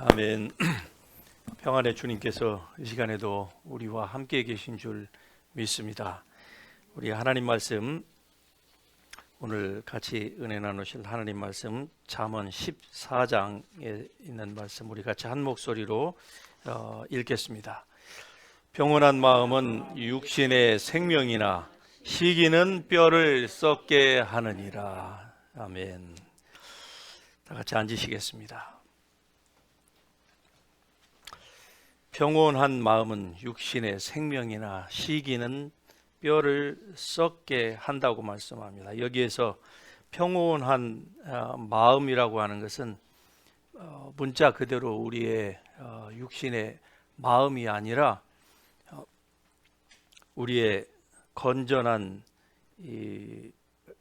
아멘. 평안의 주님께서 이 시간에도 우리와 함께 계신 줄 믿습니다. 우리 하나님 말씀, 오늘 같이 은혜 나누실 하나님 말씀 잠언 14장에 있는 말씀 우리 같이 한 목소리로 읽겠습니다. 평온한 마음은 육신의 생명이나 시기는 뼈를 썩게 하느니라. 아멘. 다 같이 앉으시겠습니다. 평온한 마음은 육신의 생명이나 시기는 뼈를 썩게 한다고 말씀합니다. 여기에서 평온한 마음이라고 하는 것은 문자 그대로 우리의 육신의 마음이 아니라 우리의 건전한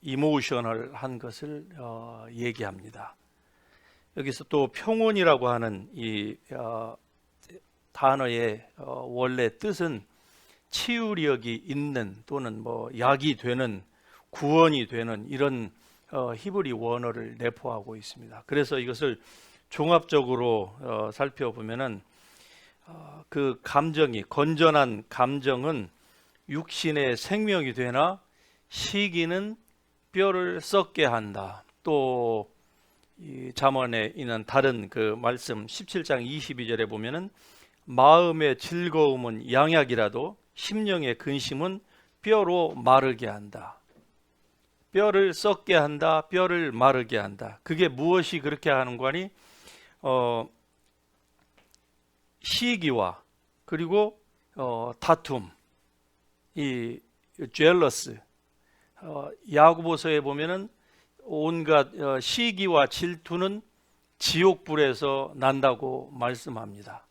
이모셔널한 것을 얘기합니다. 여기서 또 평온이라고 하는 이 단어의 원래 뜻은 치유력이 있는 또는 약이 되는, 구원이 되는 이런 히브리 원어를 내포하고 있습니다. 그래서 이것을 종합적으로 살펴보면은 그 감정이, 건전한 감정은 육신의 생명이 되나 시기는 뼈를 썩게 한다. 또 이 잠언에 있는 다른 그 말씀 17장 22절에 보면은 마음의 즐거움은 양약이라도 심령의 근심은 뼈로 마르게 한다. 뼈를 썩게 한다. 뼈를 마르게 한다. 그게 무엇이 그렇게 하는 거니? 시기와 그리고 다툼, 이 jealous, 야고보서에 보면은 온갖 시기와 질투는 지옥불에서 난다고 말씀합니다.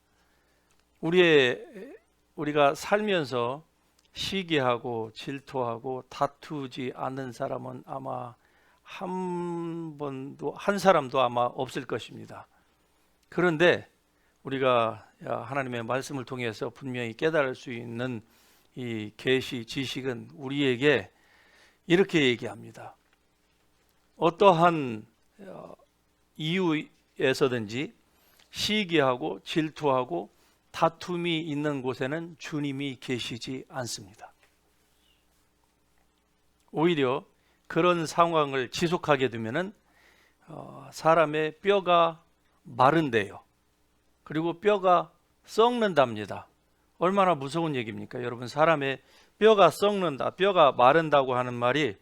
우리가 살면서 시기하고 질투하고 다투지 않는 사람은 아마 한 사람도 아마 없을 것입니다. 그런데 우리가 하나님의 말씀을 통해서 분명히 깨달을 수 있는 이 계시 지식은 우리에게 이렇게 얘기합니다. 어떠한 이유에서든지 시기하고 질투하고 다툼이 있는 곳에는 주님이 계시지 않습니다. 오히려 그런 상황을 지속하게 되면은 사람의 뼈가 마른대요. 그리고 뼈가 썩는답니다. 얼마나 무서운 얘기입니까? 여러분, 사람의 뼈가 썩는다, 뼈가 마른다고 하는 말이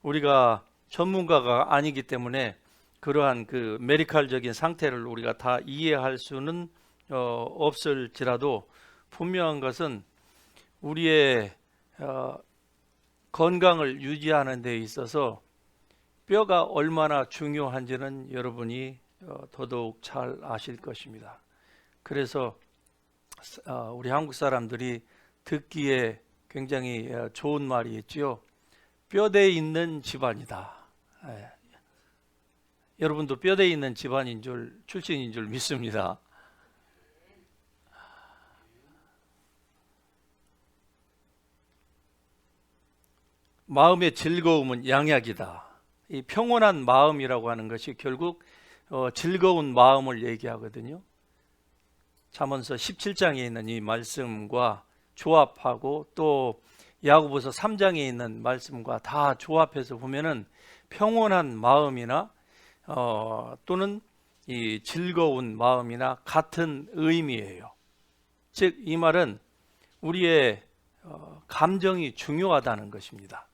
우리가 전문가가 아니기 때문에 그러한 그 메디컬적인 상태를 우리가 다 이해할 수는 없을지라도 분명한 것은 우리의 건강을 유지하는 데 있어서 뼈가 얼마나 중요한지는 여러분이 더더욱 잘 아실 것입니다. 그래서 우리 한국 사람들이 듣기에 굉장히 좋은 말이 있지요. 뼈대 있는 집안이다. 여러분도 뼈대 있는 집안인 줄, 출신인 줄 믿습니다. 마음의 즐거움은 양약이다. 이 평온한 마음이라고 하는 것이 결국 즐거운 마음을 얘기하거든요. 잠언서 17장에 있는 이 말씀과 조합하고 또 야고보서 3장에 있는 말씀과 다 조합해서 보면은 평온한 마음이나 또는 이 즐거운 마음이나 같은 의미예요. 즉 이 말은 우리의 감정이 중요하다는 것입니다.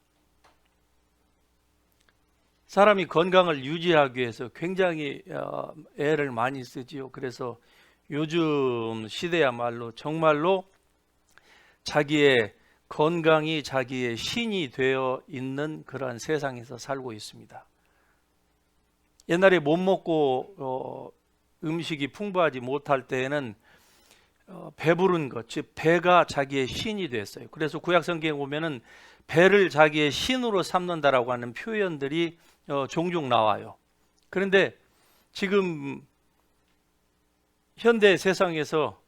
사람이 건강을 유지하기 위해서 굉장히 애를 많이 쓰지요. 그래서 요즘 시대야말로 정말로 자기의 건강이 자기의 신이 되어 있는 그러한 세상에서 살고 있습니다. 옛날에 못 먹고 음식이 풍부하지 못할 때에는 배부른 것, 즉 배가 자기의 신이 됐어요. 그래서 구약 성경에 보면은 배를 자기의 신으로 삼는다라고 하는 표현들이 종종 나와요. 그런데 지금 현대 세상에서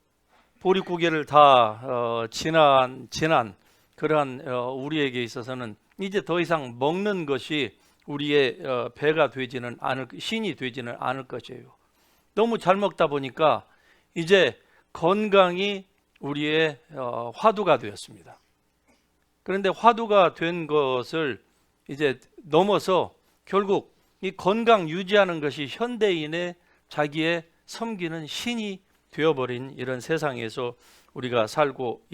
보릿고개를 다 지난 그러한 우리에게 있어서는 이제 더 이상 먹는 것이 우리의 배가 되지는 않을, 신이 되지는 않을 것이에요. 너무 잘 먹다 보니까 이제 건강이 우리의 화두가 되었습니다. 그런데 화두가 된 것을 이제 넘어서 결국 이 건강 유지하는 것이 현대인의 자기의 섬기는 신이 되어버린 이런 세상에서 우리가 살고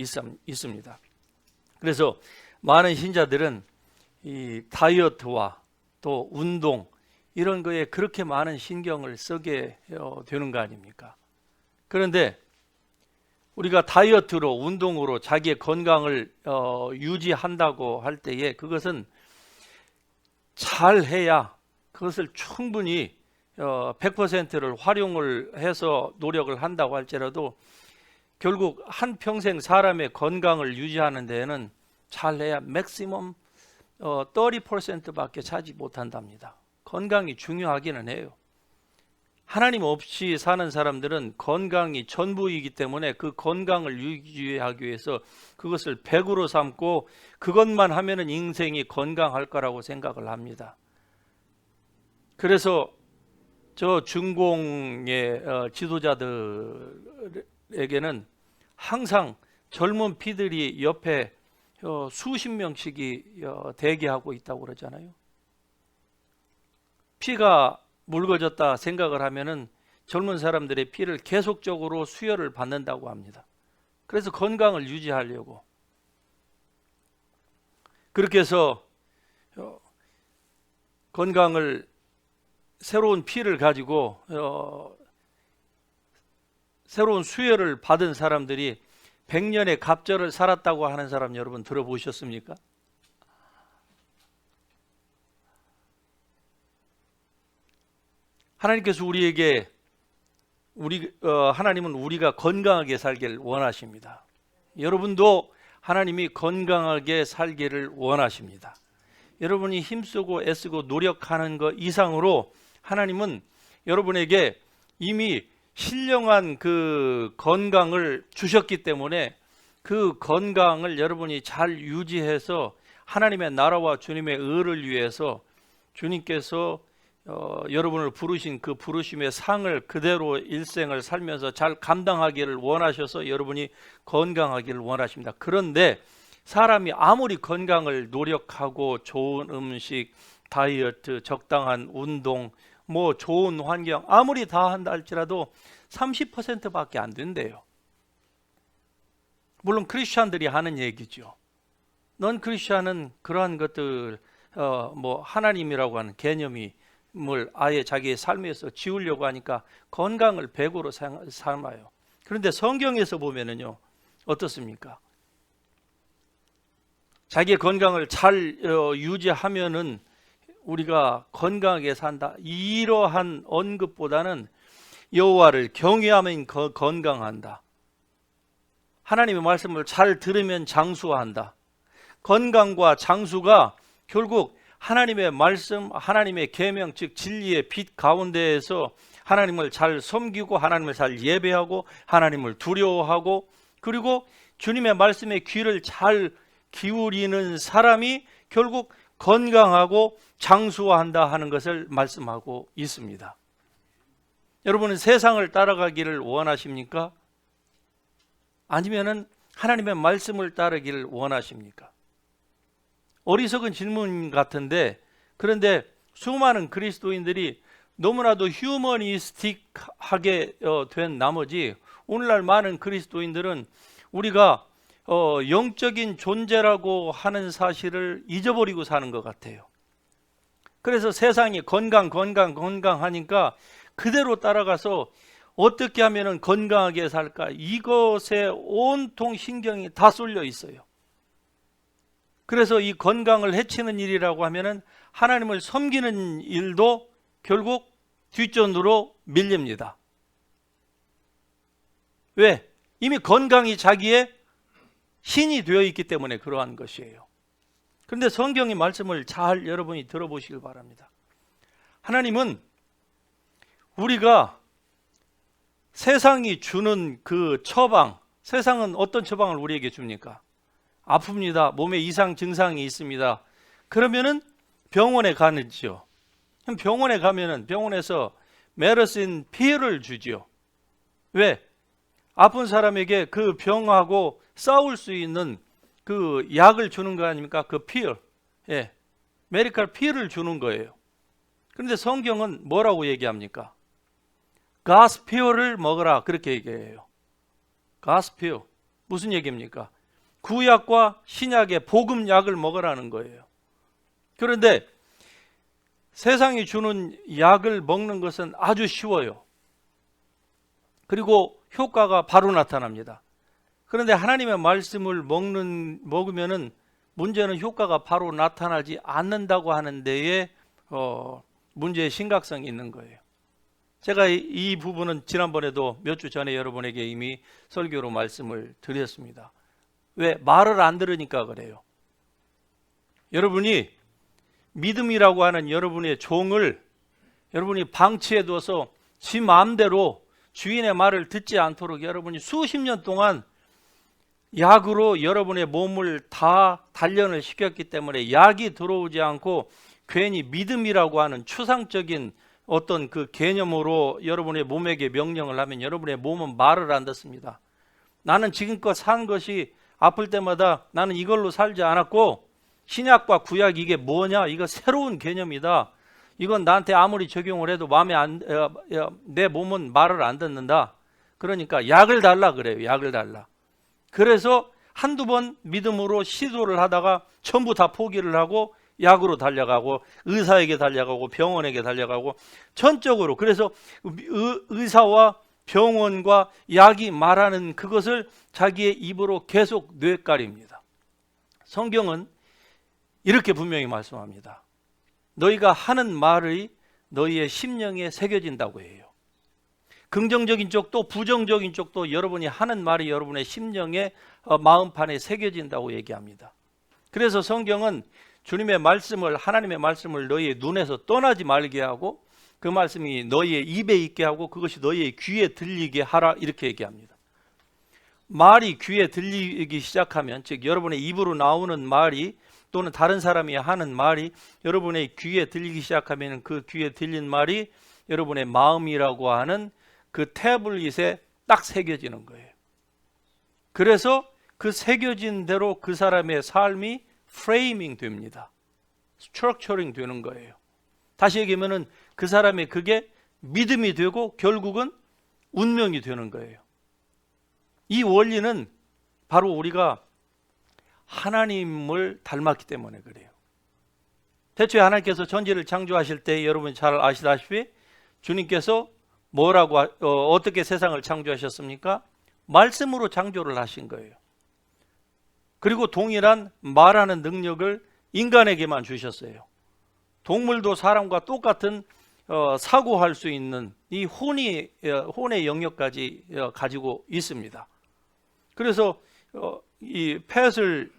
있습니다. 그래서 많은 신자들은 이 다이어트와 또 운동 이런 거에 그렇게 많은 신경을 쓰게 되는 거 아닙니까? 그런데 우리가 다이어트로 운동으로 자기의 건강을 유지한다고 할 때에 그것은 잘해야 그것을 충분히 100%를 활용을 해서 노력을 한다고 할지라도 결국 한평생 사람의 건강을 유지하는 데에는 잘해야 맥시멈 30%밖에 차지 못한답니다. 건강이 중요하기는 해요. 하나님 없이 사는 사람들은 건강이 전부이기 때문에 그 건강을 유지하기 위해서 그것을 100으로 삼고 그것만 하면은 인생이 건강할 거라고 생각을 합니다. 그래서 저 중공의 지도자들에게는 항상 젊은 피들이 옆에 수십 명씩이 대기하고 있다고 그러잖아요. 피가 묽어졌다 생각을 하면은 젊은 사람들의 피를 계속적으로 수혈을 받는다고 합니다. 그래서 건강을 유지하려고 그렇게 해서 건강을 새로운 피를 가지고 새로운 수혈을 받은 사람들이 100년의 갑절을 살았다고 하는 사람 여러분 들어보셨습니까? 하나님께서 우리에게 하나님은 우리가 건강하게 살기를 원하십니다. 여러분도 하나님이 건강하게 살기를 원하십니다. 여러분이 힘쓰고 애쓰고 노력하는 것 이상으로 하나님은 여러분에게 이미 신령한 그 건강을 주셨기 때문에 그 건강을 여러분이 잘 유지해서 하나님의 나라와 주님의 의를 위해서 주님께서 여러분을 부르신 그 부르심의 상을 그대로 일생을 살면서 잘 감당하기를 원하셔서 여러분이 건강하기를 원하십니다. 그런데 사람이 아무리 건강을 노력하고 좋은 음식, 다이어트, 적당한 운동, 뭐 좋은 환경 아무리 다 한다 할지라도 30%밖에 안 된대요. 물론 크리스찬들이 하는 얘기죠. 넌 크리스찬은 그러한 것들 뭐 하나님이라고 하는 개념이 뭘 아예 자기의 삶에서 지우려고 하니까 건강을 100으로 삼아요. 그런데 성경에서 보면은요 어떻습니까? 자기의 건강을 잘 유지하면은 우리가 건강하게 산다 이러한 언급보다는 여호와를 경외하면 건강한다. 하나님의 말씀을 잘 들으면 장수한다. 건강과 장수가 결국 하나님의 말씀, 하나님의 계명, 즉 진리의 빛 가운데에서 하나님을 잘 섬기고 하나님을 잘 예배하고 하나님을 두려워하고 그리고 주님의 말씀에 귀를 잘 기울이는 사람이 결국 건강하고 장수한다 하는 것을 말씀하고 있습니다. 여러분은 세상을 따라가기를 원하십니까? 아니면은 하나님의 말씀을 따르기를 원하십니까? 어리석은 질문 같은데 그런데 수많은 그리스도인들이 너무나도 휴머니스틱하게 된 나머지 오늘날 많은 그리스도인들은 우리가 영적인 존재라고 하는 사실을 잊어버리고 사는 것 같아요. 그래서 세상이 건강하니까 그대로 따라가서 어떻게 하면 건강하게 살까 이것에 온통 신경이 다 쏠려 있어요. 그래서 이 건강을 해치는 일이라고 하면은 하나님을 섬기는 일도 결국 뒷전으로 밀립니다. 왜? 이미 건강이 자기의 신이 되어 있기 때문에 그러한 것이에요. 그런데 성경의 말씀을 잘 여러분이 들어보시길 바랍니다. 하나님은 우리가 세상이 주는 그 처방, 세상은 어떤 처방을 우리에게 줍니까? 아픕니다. 몸에 이상 증상이 있습니다. 그러면은 병원에 가는지요. 병원에 가면은 병원에서 메르신 피를 주지요. 왜? 아픈 사람에게 그 병하고 싸울 수 있는 그 약을 주는 거 아닙니까? 그 필, 메디컬 필을 주는 거예요. 그런데 성경은 뭐라고 얘기합니까? 가스피어를 먹어라, 그렇게 얘기해요. 가스피어 무슨 얘기입니까? 구약과 신약의 복음약을 먹으라는 거예요. 그런데 세상이 주는 약을 먹는 것은 아주 쉬워요. 그리고 효과가 바로 나타납니다. 그런데 하나님의 말씀을 먹으면은 문제는 효과가 바로 나타나지 않는다고 하는 데에 문제의 심각성이 있는 거예요. 제가 이 부분은 지난번에도 몇 주 전에 여러분에게 이미 설교로 말씀을 드렸습니다. 왜? 말을 안 들으니까 그래요. 여러분이 믿음이라고 하는 여러분의 종을 여러분이 방치해 둬서 지 마음대로 주인의 말을 듣지 않도록 여러분이 수십 년 동안 약으로 여러분의 몸을 다 단련을 시켰기 때문에 약이 들어오지 않고 괜히 믿음이라고 하는 추상적인 어떤 그 개념으로 여러분의 몸에게 명령을 하면 여러분의 몸은 말을 안 듣습니다. 나는 지금껏 산 것이 아플 때마다 나는 이걸로 살지 않았고 신약과 구약 이게 뭐냐? 이거 새로운 개념이다. 이건 나한테 아무리 적용을 해도 내 몸은 말을 안 듣는다. 그러니까 약을 달라 그래요. 약을 달라. 그래서 한두 번 믿음으로 시도를 하다가 전부 다 포기를 하고 약으로 달려가고 의사에게 달려가고 병원에게 달려가고 전적으로 그래서 의사와 병원과 약이 말하는 그것을 자기의 입으로 계속 뇌까립니다. 성경은 이렇게 분명히 말씀합니다. 너희가 하는 말이 너희의 심령에 새겨진다고 해요. 긍정적인 쪽도 부정적인 쪽도 여러분이 하는 말이 여러분의 심령에 마음판에 새겨진다고 얘기합니다. 그래서 성경은 주님의 말씀을 하나님의 말씀을 너희의 눈에서 떠나지 말게 하고 그 말씀이 너희의 입에 있게 하고 그것이 너희의 귀에 들리게 하라 이렇게 얘기합니다. 말이 귀에 들리기 시작하면 즉 여러분의 입으로 나오는 말이 또는 다른 사람이 하는 말이 여러분의 귀에 들리기 시작하면 그 귀에 들린 말이 여러분의 마음이라고 하는 그 태블릿에 딱 새겨지는 거예요. 그래서 그 새겨진 대로 그 사람의 삶이 프레이밍 됩니다. 스트럭처링 되는 거예요. 다시 얘기하면 그 사람의 그게 믿음이 되고 결국은 운명이 되는 거예요. 이 원리는 바로 우리가 하나님을 닮았기 때문에 그래요. 대초에 하나님께서 천지를 창조하실 때 여러분 잘 아시다시피 주님께서 뭐라고 어떻게 세상을 창조하셨습니까? 말씀으로 창조를 하신 거예요. 그리고 동일한 말하는 능력을 인간에게만 주셨어요. 동물도 사람과 똑같은 사고할 수 있는 이 혼의 영역까지 가지고 있습니다. 그래서 이 펫을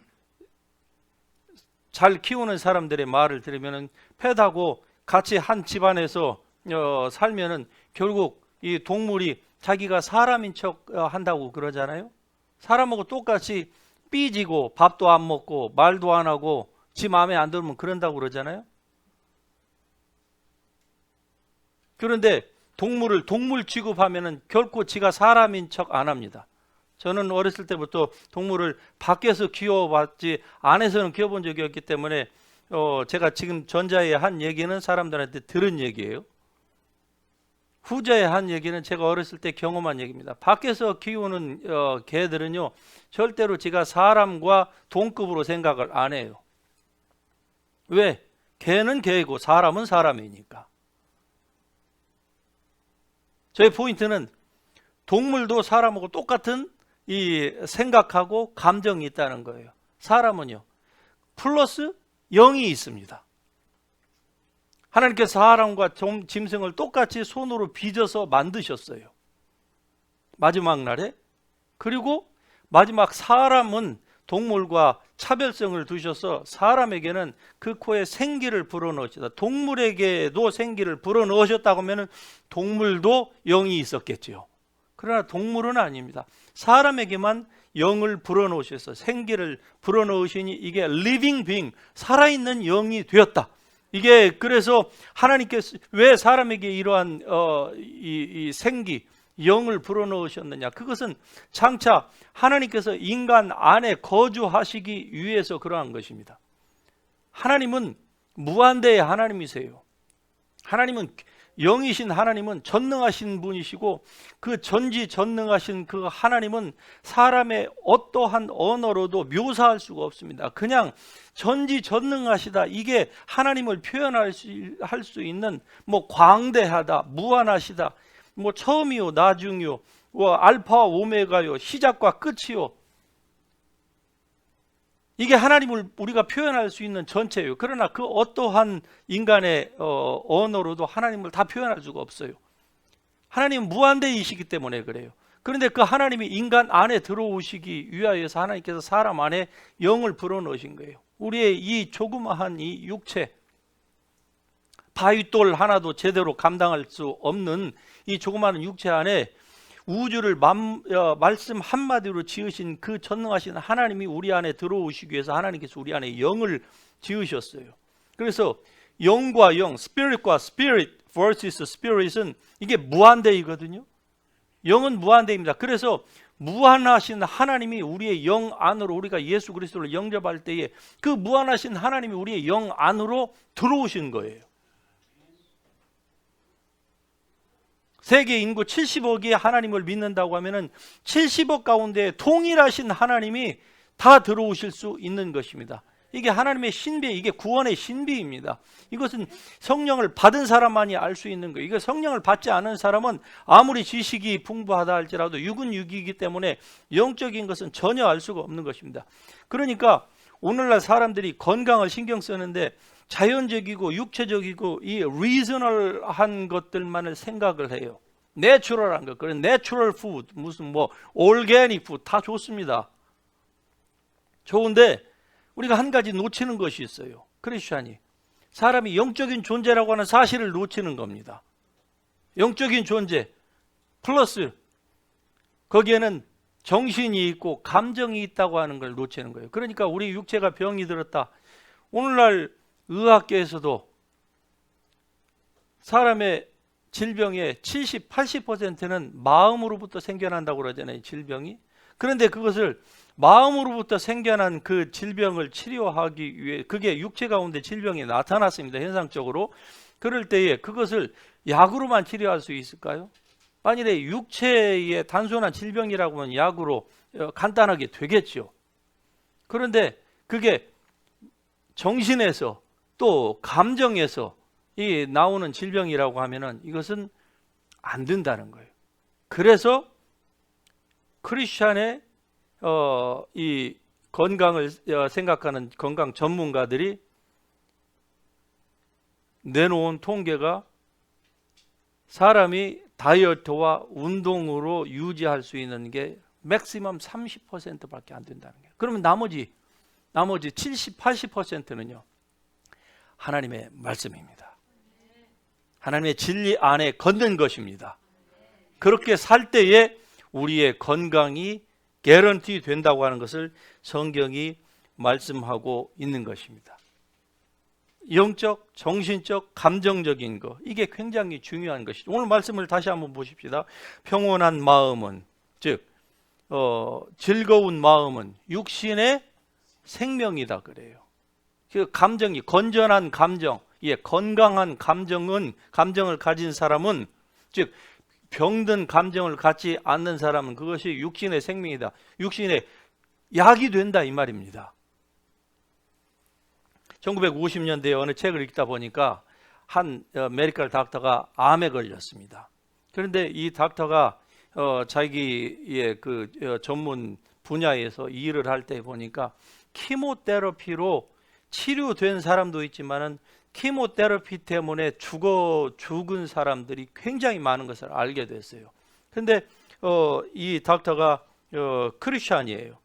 잘 키우는 사람들의 말을 들으면 펫하고 같이 한 집안에서 살면은 결국 이 동물이 자기가 사람인 척 한다고 그러잖아요. 사람하고 똑같이 삐지고 밥도 안 먹고 말도 안 하고 지 마음에 안 들면 그런다고 그러잖아요. 그런데 동물을 동물 취급하면은 결코 지가 사람인 척 안 합니다. 저는 어렸을 때부터 동물을 밖에서 키워봤지 안에서는 키워본 적이 없기 때문에 제가 지금 전자에 한 얘기는 사람들한테 들은 얘기예요. 후자에 한 얘기는 제가 어렸을 때 경험한 얘기입니다. 밖에서 키우는 개들은요 절대로 지가 사람과 동급으로 생각을 안 해요. 왜? 개는 개이고 사람은 사람이니까. 저의 포인트는 동물도 사람하고 똑같은 이 생각하고 감정이 있다는 거예요. 사람은요 플러스 0이 있습니다. 하나님께서 사람과 짐승을 똑같이 손으로 빚어서 만드셨어요. 마지막 날에. 그리고 마지막 사람은 동물과 차별성을 두셔서 사람에게는 그 코에 생기를 불어넣으시다. 동물에게도 생기를 불어넣으셨다고 하면 동물도 영이 있었겠죠. 그러나 동물은 아닙니다. 사람에게만 영을 불어넣으셔서 생기를 불어넣으시니 이게 living being, 살아있는 영이 되었다. 이게 그래서 하나님께서 왜 사람에게 이러한 이 생기, 영을 불어넣으셨느냐? 그것은 장차 하나님께서 인간 안에 거주하시기 위해서 그러한 것입니다. 하나님은 무한대의 하나님이세요. 하나님은 영이신 하나님은 전능하신 분이시고, 그 전지전능하신 그 하나님은 사람의 어떠한 언어로도 묘사할 수가 없습니다. 그냥 전지전능하시다, 이게 하나님을 표현할 수 있는, 뭐 광대하다, 무한하시다, 뭐 처음이요 나중이요, 뭐 알파와 오메가요, 시작과 끝이요, 이게 하나님을 우리가 표현할 수 있는 전체예요. 그러나 그 어떠한 인간의 언어로도 하나님을 다 표현할 수가 없어요. 하나님은 무한대이시기 때문에 그래요. 그런데 그 하나님이 인간 안에 들어오시기 위하여서 하나님께서 사람 안에 영을 불어넣으신 거예요. 우리의 이 조그마한 이 육체, 바위돌 하나도 제대로 감당할 수 없는 이 조그마한 육체 안에 우주를 말씀 한마디로 지으신 그 전능하신 하나님이 우리 안에 들어오시기 위해서 하나님께서 우리 안에 영을 지으셨어요. 그래서 영과 영, 스피릿과 스피릿 vs 스피릿은 이게 무한대이거든요. 영은 무한대입니다. 그래서 무한하신 하나님이 우리의 영 안으로, 우리가 예수 그리스도를 영접할 때에 그 무한하신 하나님이 우리의 영 안으로 들어오신 거예요. 세계 인구 70억이 하나님을 믿는다고 하면은 70억 가운데 동일하신 하나님이 다 들어오실 수 있는 것입니다. 이게 하나님의 신비, 이게 구원의 신비입니다. 이것은 성령을 받은 사람만이 알 수 있는 거예요. 이거 성령을 받지 않은 사람은 아무리 지식이 풍부하다 할지라도 육은 육이기 때문에 영적인 것은 전혀 알 수가 없는 것입니다. 그러니까 오늘날 사람들이 건강을 신경 쓰는데 자연적이고 육체적이고 이 리저널한 것들만을 생각을 해요. 내추럴한 것, 그런 내추럴 푸드, 무슨 뭐 올게닉 푸드 다 좋습니다. 좋은데 우리가 한 가지 놓치는 것이 있어요. 크리스찬이 사람이 영적인 존재라고 하는 사실을 놓치는 겁니다. 영적인 존재 플러스 거기에는 정신이 있고 감정이 있다고 하는 걸 놓치는 거예요. 그러니까 우리 육체가 병이 들었다. 오늘날 의학계에서도 사람의 질병의 70, 80%는 마음으로부터 생겨난다고 그러잖아요. 질병이. 그런데 그것을 마음으로부터 생겨난 그 질병을 치료하기 위해, 그게 육체 가운데 질병이 나타났습니다. 현상적으로. 그럴 때에 그것을 약으로만 치료할 수 있을까요? 만일에 육체의 단순한 질병이라고 하면 약으로 간단하게 되겠죠. 그런데 그게 정신에서 또 감정에서 이 나오는 질병이라고 하면은 이것은 안 된다는 거예요. 그래서 크리스찬의 이 건강을 생각하는 건강 전문가들이 내놓은 통계가 사람이 다이어트와 운동으로 유지할 수 있는 게 맥시멈 30%밖에 안 된다는 거예요. 그러면 나머지 70, 80%는요. 하나님의 말씀입니다. 하나님의 진리 안에 걷는 것입니다. 그렇게 살 때에 우리의 건강이 개런티 된다고 하는 것을 성경이 말씀하고 있는 것입니다. 영적, 정신적, 감정적인 것, 이게 굉장히 중요한 것이죠. 오늘 말씀을 다시 한번 보십시다. 평온한 마음은, 즉 즐거운 마음은 육신의 생명이다 그래요. 그 감정이, 건전한 감정, 건강한 감정을 가진 사람은, 즉 병든 감정을 갖지 않는 사람은 그것이 육신의 생명이다. 육신의 약이 된다 이 말입니다. 1950년대에 어느 책을 읽다 보니까 한 메디컬 닥터가 암에 걸렸습니다. 그런데 이 닥터가 자기의 그 전문 분야에서 일을 할 때 보니까 키모테라피로 치료된 사람도 있지만은 키모테라피 때문에 죽은 사람들이 굉장히 많은 것을 알게 됐어요. 그런데 이 닥터가 크리스찬이에요.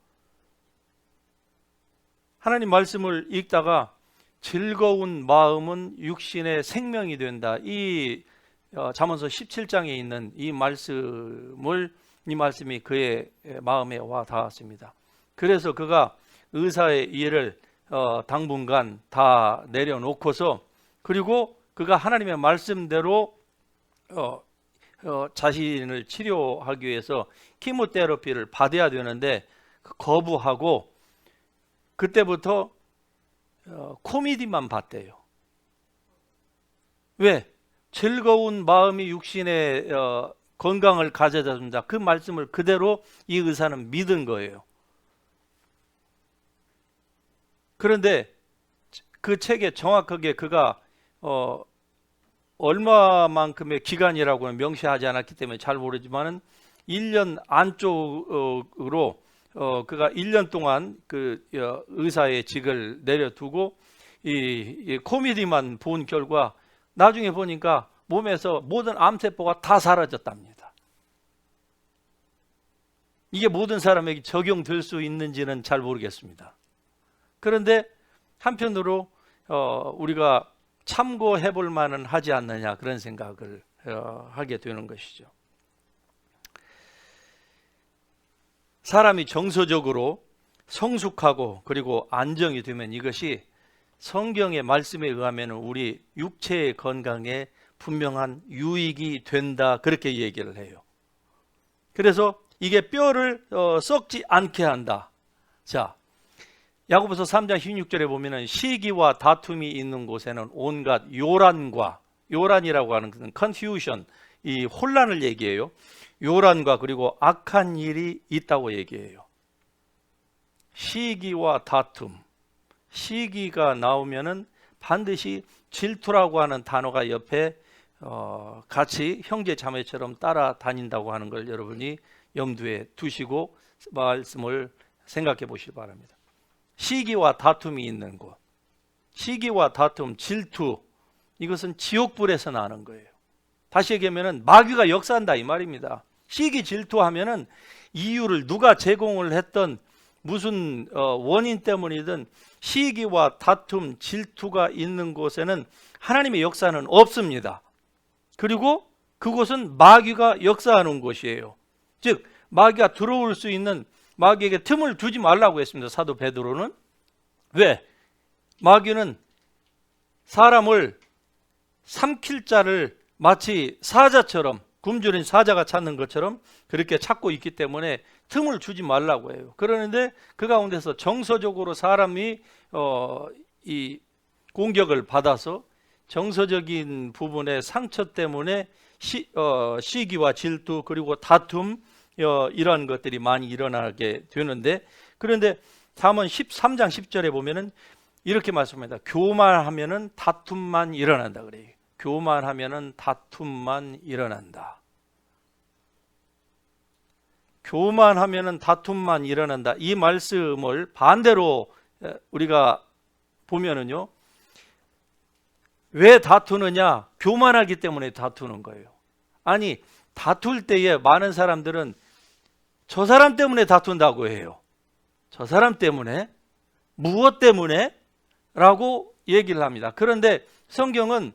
하나님 말씀을 읽다가 즐거운 마음은 육신의 생명이 된다. 이 잠언서 17장에 있는 이 말씀이 그의 마음에 와 닿았습니다. 그래서 그가 의사의 일을 당분간 다 내려놓고서, 그리고 그가 하나님의 말씀대로 자신을 치료하기 위해서 키모테라피를 받아야 되는데 거부하고 그때부터 코미디만 봤대요. 왜? 즐거운 마음이 육신의 건강을 가져다 준다. 그 말씀을 그대로 이 의사는 믿은 거예요. 그런데 그 책에 정확하게 그가 얼마만큼의 기간이라고는 명시하지 않았기 때문에 잘 모르지만은 1년 안쪽으로 그가 1년 동안 그 의사의 직을 내려두고 이 코미디만 본 결과 나중에 보니까 몸에서 모든 암세포가 다 사라졌답니다. 이게 모든 사람에게 적용될 수 있는지는 잘 모르겠습니다. 그런데 한편으로 우리가 참고해 볼 만은 하지 않느냐 그런 생각을 하게 되는 것이죠. 사람이 정서적으로 성숙하고 그리고 안정이 되면 이것이 성경의 말씀에 의하면 우리 육체의 건강에 분명한 유익이 된다 그렇게 얘기를 해요. 그래서 이게 뼈를 썩지 않게 한다. 자, 야고보서 3장 16절에 보면은 시기와 다툼이 있는 곳에는 온갖 요란이라고 하는 것은 confusion, 이 혼란을 얘기해요. 요란과 그리고 악한 일이 있다고 얘기해요. 시기와 다툼. 시기가 나오면은 반드시 질투라고 하는 단어가 옆에 같이 형제 자매처럼 따라다닌다고 하는 걸 여러분이 염두에 두시고 말씀을 생각해 보시기 바랍니다. 시기와 다툼이 있는 곳, 시기와 다툼, 질투, 이것은 지옥불에서 나는 거예요. 다시 얘기하면 마귀가 역사한다 이 말입니다. 시기 질투하면은 이유를 누가 제공을 했던 무슨 원인 때문이든 시기와 다툼, 질투가 있는 곳에는 하나님의 역사는 없습니다. 그리고 그곳은 마귀가 역사하는 곳이에요. 즉 마귀가 들어올 수 있는, 마귀에게 틈을 두지 말라고 했습니다. 사도 베드로는. 왜? 마귀는 사람을 삼킬 자를 마치 사자처럼, 굶주린 사자가 찾는 것처럼 그렇게 찾고 있기 때문에 틈을 주지 말라고 해요. 그러는데 그 가운데서 정서적으로 사람이 이 공격을 받아서 정서적인 부분의 상처 때문에 시기와 질투 그리고 다툼 이러한 것들이 많이 일어나게 되는데, 그런데 잠언 13장 10절에 보면은 이렇게 말씀합니다. 교만하면은 다툼만 일어난다 그래요. 교만하면은 다툼만 일어난다. 교만하면은 다툼만 일어난다. 이 말씀을 반대로 우리가 보면은요, 왜 다투느냐? 교만하기 때문에 다투는 거예요. 아니, 다툴 때에 많은 사람들은 저 사람 때문에 다툰다고 해요. 저 사람 때문에? 무엇 때문에? 라고 얘기를 합니다. 그런데 성경은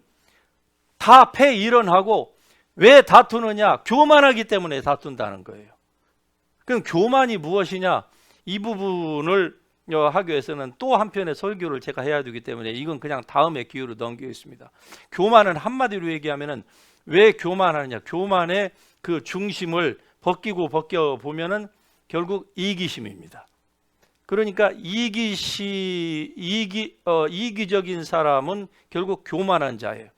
다 폐일언하고 왜 다투느냐? 교만하기 때문에 다툰다는 거예요. 그럼 교만이 무엇이냐? 이 부분을 하기 위해서는 또 한편의 설교를 제가 해야 되기 때문에 이건 그냥 다음에 기회로 넘기겠습니다. 교만은 한마디로 얘기하면은 왜 교만하느냐? 교만의 그 중심을 벗기고 벗겨 보면은 결국 이기심입니다. 그러니까 이기적인 사람은 결국 교만한 자예요.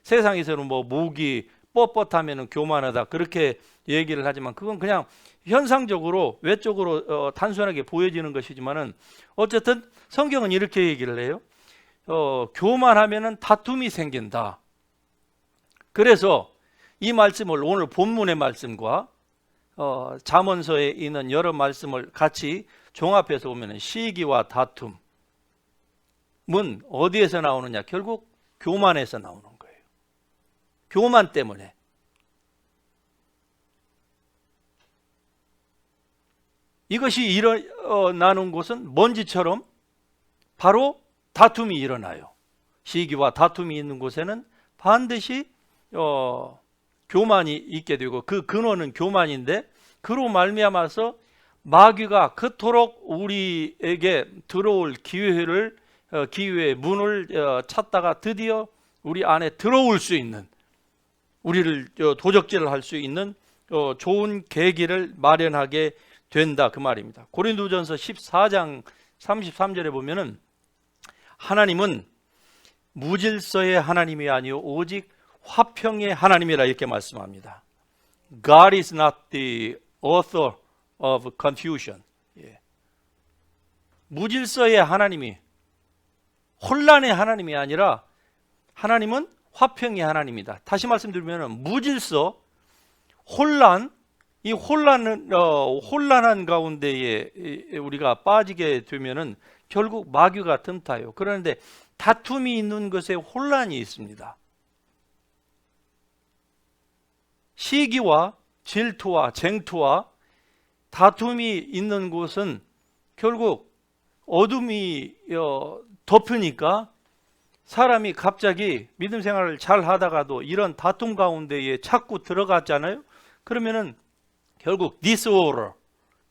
세상에서는 뭐 목이 뻣뻣하면 교만하다 그렇게 얘기를 하지만 그건 그냥 현상적으로 외적으로 단순하게 보여지는 것이지만은 어쨌든 성경은 이렇게 얘기를 해요. 교만하면은 다툼이 생긴다. 그래서 이 말씀을 오늘 본문의 말씀과 잠언서에 있는 여러 말씀을 같이 종합해서 보면 시기와 다툼은 어디에서 나오느냐? 결국 교만에서 나오는 거예요. 교만 때문에. 이것이 일어나는 곳은 먼지처럼 바로 다툼이 일어나요. 시기와 다툼이 있는 곳에는 반드시 교만이 있게 되고 그 근원은 교만인데 그로 말미암아서 마귀가 그토록 우리에게 들어올 기회의 문을 찾다가 드디어 우리 안에 들어올 수 있는, 우리를 도적질을 할 수 있는 좋은 계기를 마련하게 된다 그 말입니다. 고린도전서 14장 33절에 보면은 하나님은 무질서의 하나님이 아니요 오직 화평의 하나님이라 이렇게 말씀합니다. God is not the author of confusion. 예. 무질서의 하나님이, 혼란의 하나님이 아니라 하나님은 화평의 하나님이다. 다시 말씀드리면 무질서, 혼란, 이 혼란한 가운데에 우리가 빠지게 되면은 결국 마귀가 틈타요. 그런데 다툼이 있는 것에 혼란이 있습니다. 시기와 질투와 쟁투와 다툼이 있는 곳은 결국 어둠이 덮으니까 사람이 갑자기 믿음 생활을 잘 하다가도 이런 다툼 가운데에 자꾸 들어갔잖아요. 그러면은 결국 disorder,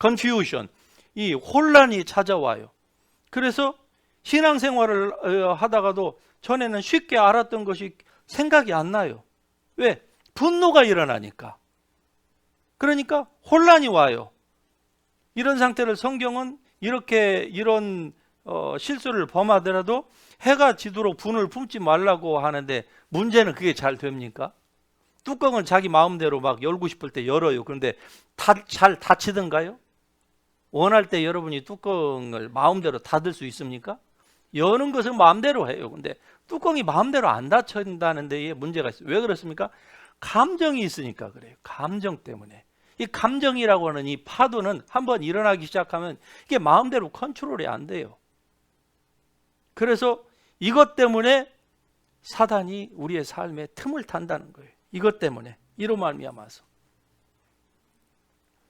confusion, 이 혼란이 찾아와요. 그래서 신앙생활을 하다가도 전에는 쉽게 알았던 것이 생각이 안 나요. 왜? 분노가 일어나니까. 그러니까 혼란이 와요. 이런 상태를 성경은 이런 실수를 범하더라도 해가 지도록 분을 품지 말라고 하는데, 문제는 그게 잘 됩니까? 뚜껑은 자기 마음대로 막 열고 싶을 때 열어요. 그런데 잘 닫히던가요? 원할 때 여러분이 뚜껑을 마음대로 닫을 수 있습니까? 여는 것은 마음대로 해요. 근데 뚜껑이 마음대로 안 닫힌다는 데에 문제가 있어요. 왜 그렇습니까? 감정이 있으니까 그래요. 감정 때문에. 이 감정이라고 하는 이 파도는 한번 일어나기 시작하면 이게 마음대로 컨트롤이 안 돼요. 그래서 이것 때문에 사단이 우리의 삶에 틈을 탄다는 거예요. 이것 때문에, 이로 말미암아서.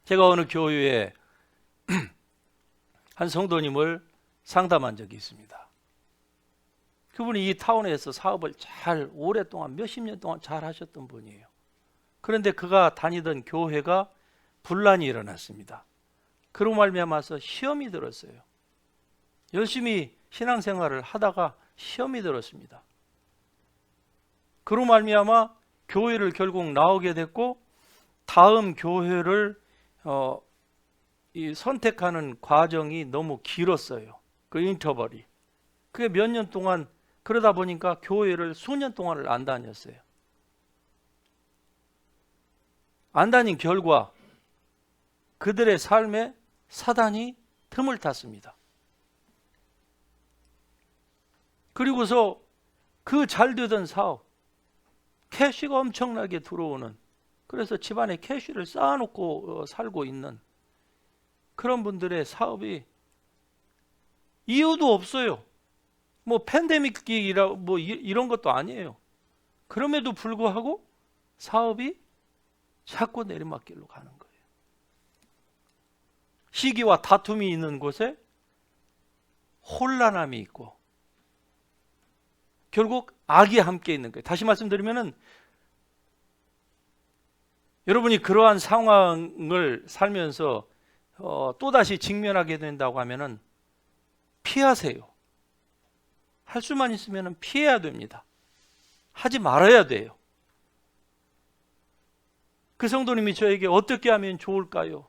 제가 어느 교회에 한 성도님을 상담한 적이 있습니다. 그분이 이 타운에서 사업을 잘 오랫동안 몇십 년 동안 잘 하셨던 분이에요. 그런데 그가 다니던 교회가 분란이 일어났습니다. 그로 말미암아서 시험이 들었어요. 열심히 신앙생활을 하다가 시험이 들었습니다. 그로 말미암아 교회를 결국 나오게 됐고, 다음 교회를 선택하는 과정이 너무 길었어요. 그 인터벌이. 그게 몇 년 동안, 그러다 보니까 교회를 수년 동안을 안 다녔어요. 안 다닌 결과 그들의 삶에 사단이 틈을 탔습니다. 그리고서 그 잘 되던 사업, 캐시가 엄청나게 들어오는, 그래서 집안에 캐시를 쌓아놓고 살고 있는 그런 분들의 사업이 이유도 없어요. 뭐 팬데믹이라 뭐 이런 것도 아니에요. 그럼에도 불구하고 사업이 자꾸 내리막길로 가는 거예요. 시기와 다툼이 있는 곳에 혼란함이 있고 결국 악이 함께 있는 거예요. 다시 말씀드리면은 여러분이 그러한 상황을 살면서 또다시 직면하게 된다고 하면은 피하세요. 할 수만 있으면 피해야 됩니다. 하지 말아야 돼요. 그 성도님이 저에게 어떻게 하면 좋을까요?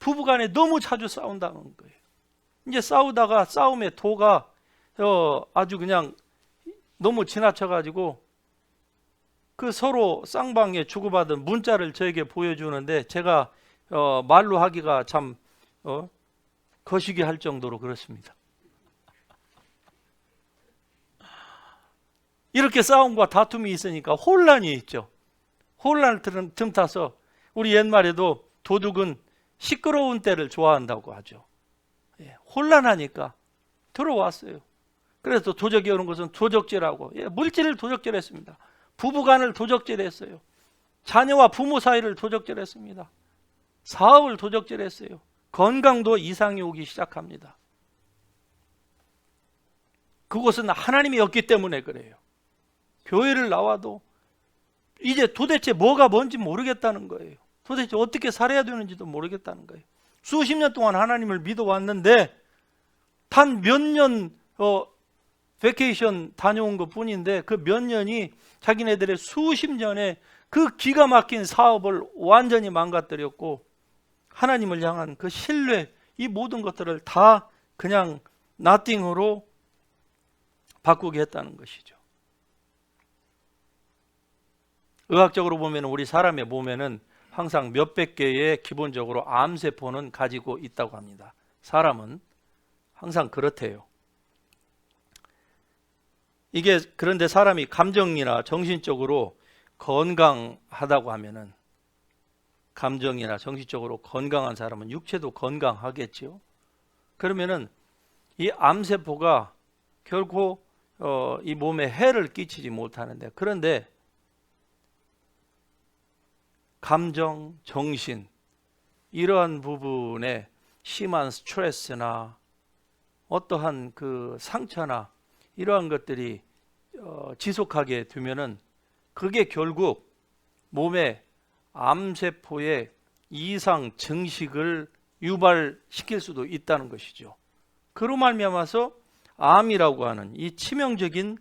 부부간에 너무 자주 싸운다는 거예요. 이제 싸우다가 싸움의 도가 아주 그냥 너무 지나쳐가지고 그 서로 쌍방에 주고받은 문자를 저에게 보여주는데 제가 말로 하기가 참 거시기 할 정도로 그렇습니다. 이렇게 싸움과 다툼이 있으니까 혼란이 있죠. 혼란을 틈타서 우리 옛말에도 도둑은 시끄러운 때를 좋아한다고 하죠. 혼란하니까 들어왔어요. 그래서 도적이 오는 것은 도적질하고 물질을 도적질했습니다. 부부간을 도적질했어요. 자녀와 부모 사이를 도적질했습니다. 사업을 도적질했어요. 건강도 이상이 오기 시작합니다. 그것은 하나님이 없기 때문에 그래요. 교회를 나와도 이제 도대체 뭐가 뭔지 모르겠다는 거예요. 도대체 어떻게 살아야 되는지도 모르겠다는 거예요. 수십 년 동안 하나님을 믿어왔는데 단 몇 년 베케이션 다녀온 것 뿐인데 그 몇 년이 자기네들의 수십 년의 그 기가 막힌 사업을 완전히 망가뜨렸고 하나님을 향한 그 신뢰, 이 모든 것들을 다 그냥 nothing으로 바꾸게 했다는 것이죠. 의학적으로 보면 우리 사람의 몸에는 항상 몇백 개의 기본적으로 암세포는 가지고 있다고 합니다. 사람은 항상 그렇대요. 이게 그런데 사람이 감정이나 정신적으로 건강하다고 하면은, 감정이나 정신적으로 건강한 사람은 육체도 건강하겠죠. 그러면은 이 암세포가 결코 이 몸에 해를 끼치지 못하는데, 그런데 감정, 정신 이러한 부분에 심한 스트레스나 어떠한 그 상처나 이러한 것들이 지속하게 되면은 그게 결국 몸에 암세포의 이상 증식을 유발시킬 수도 있다는 것이죠. 그로 말미암아서 암이라고 하는 이 치명적인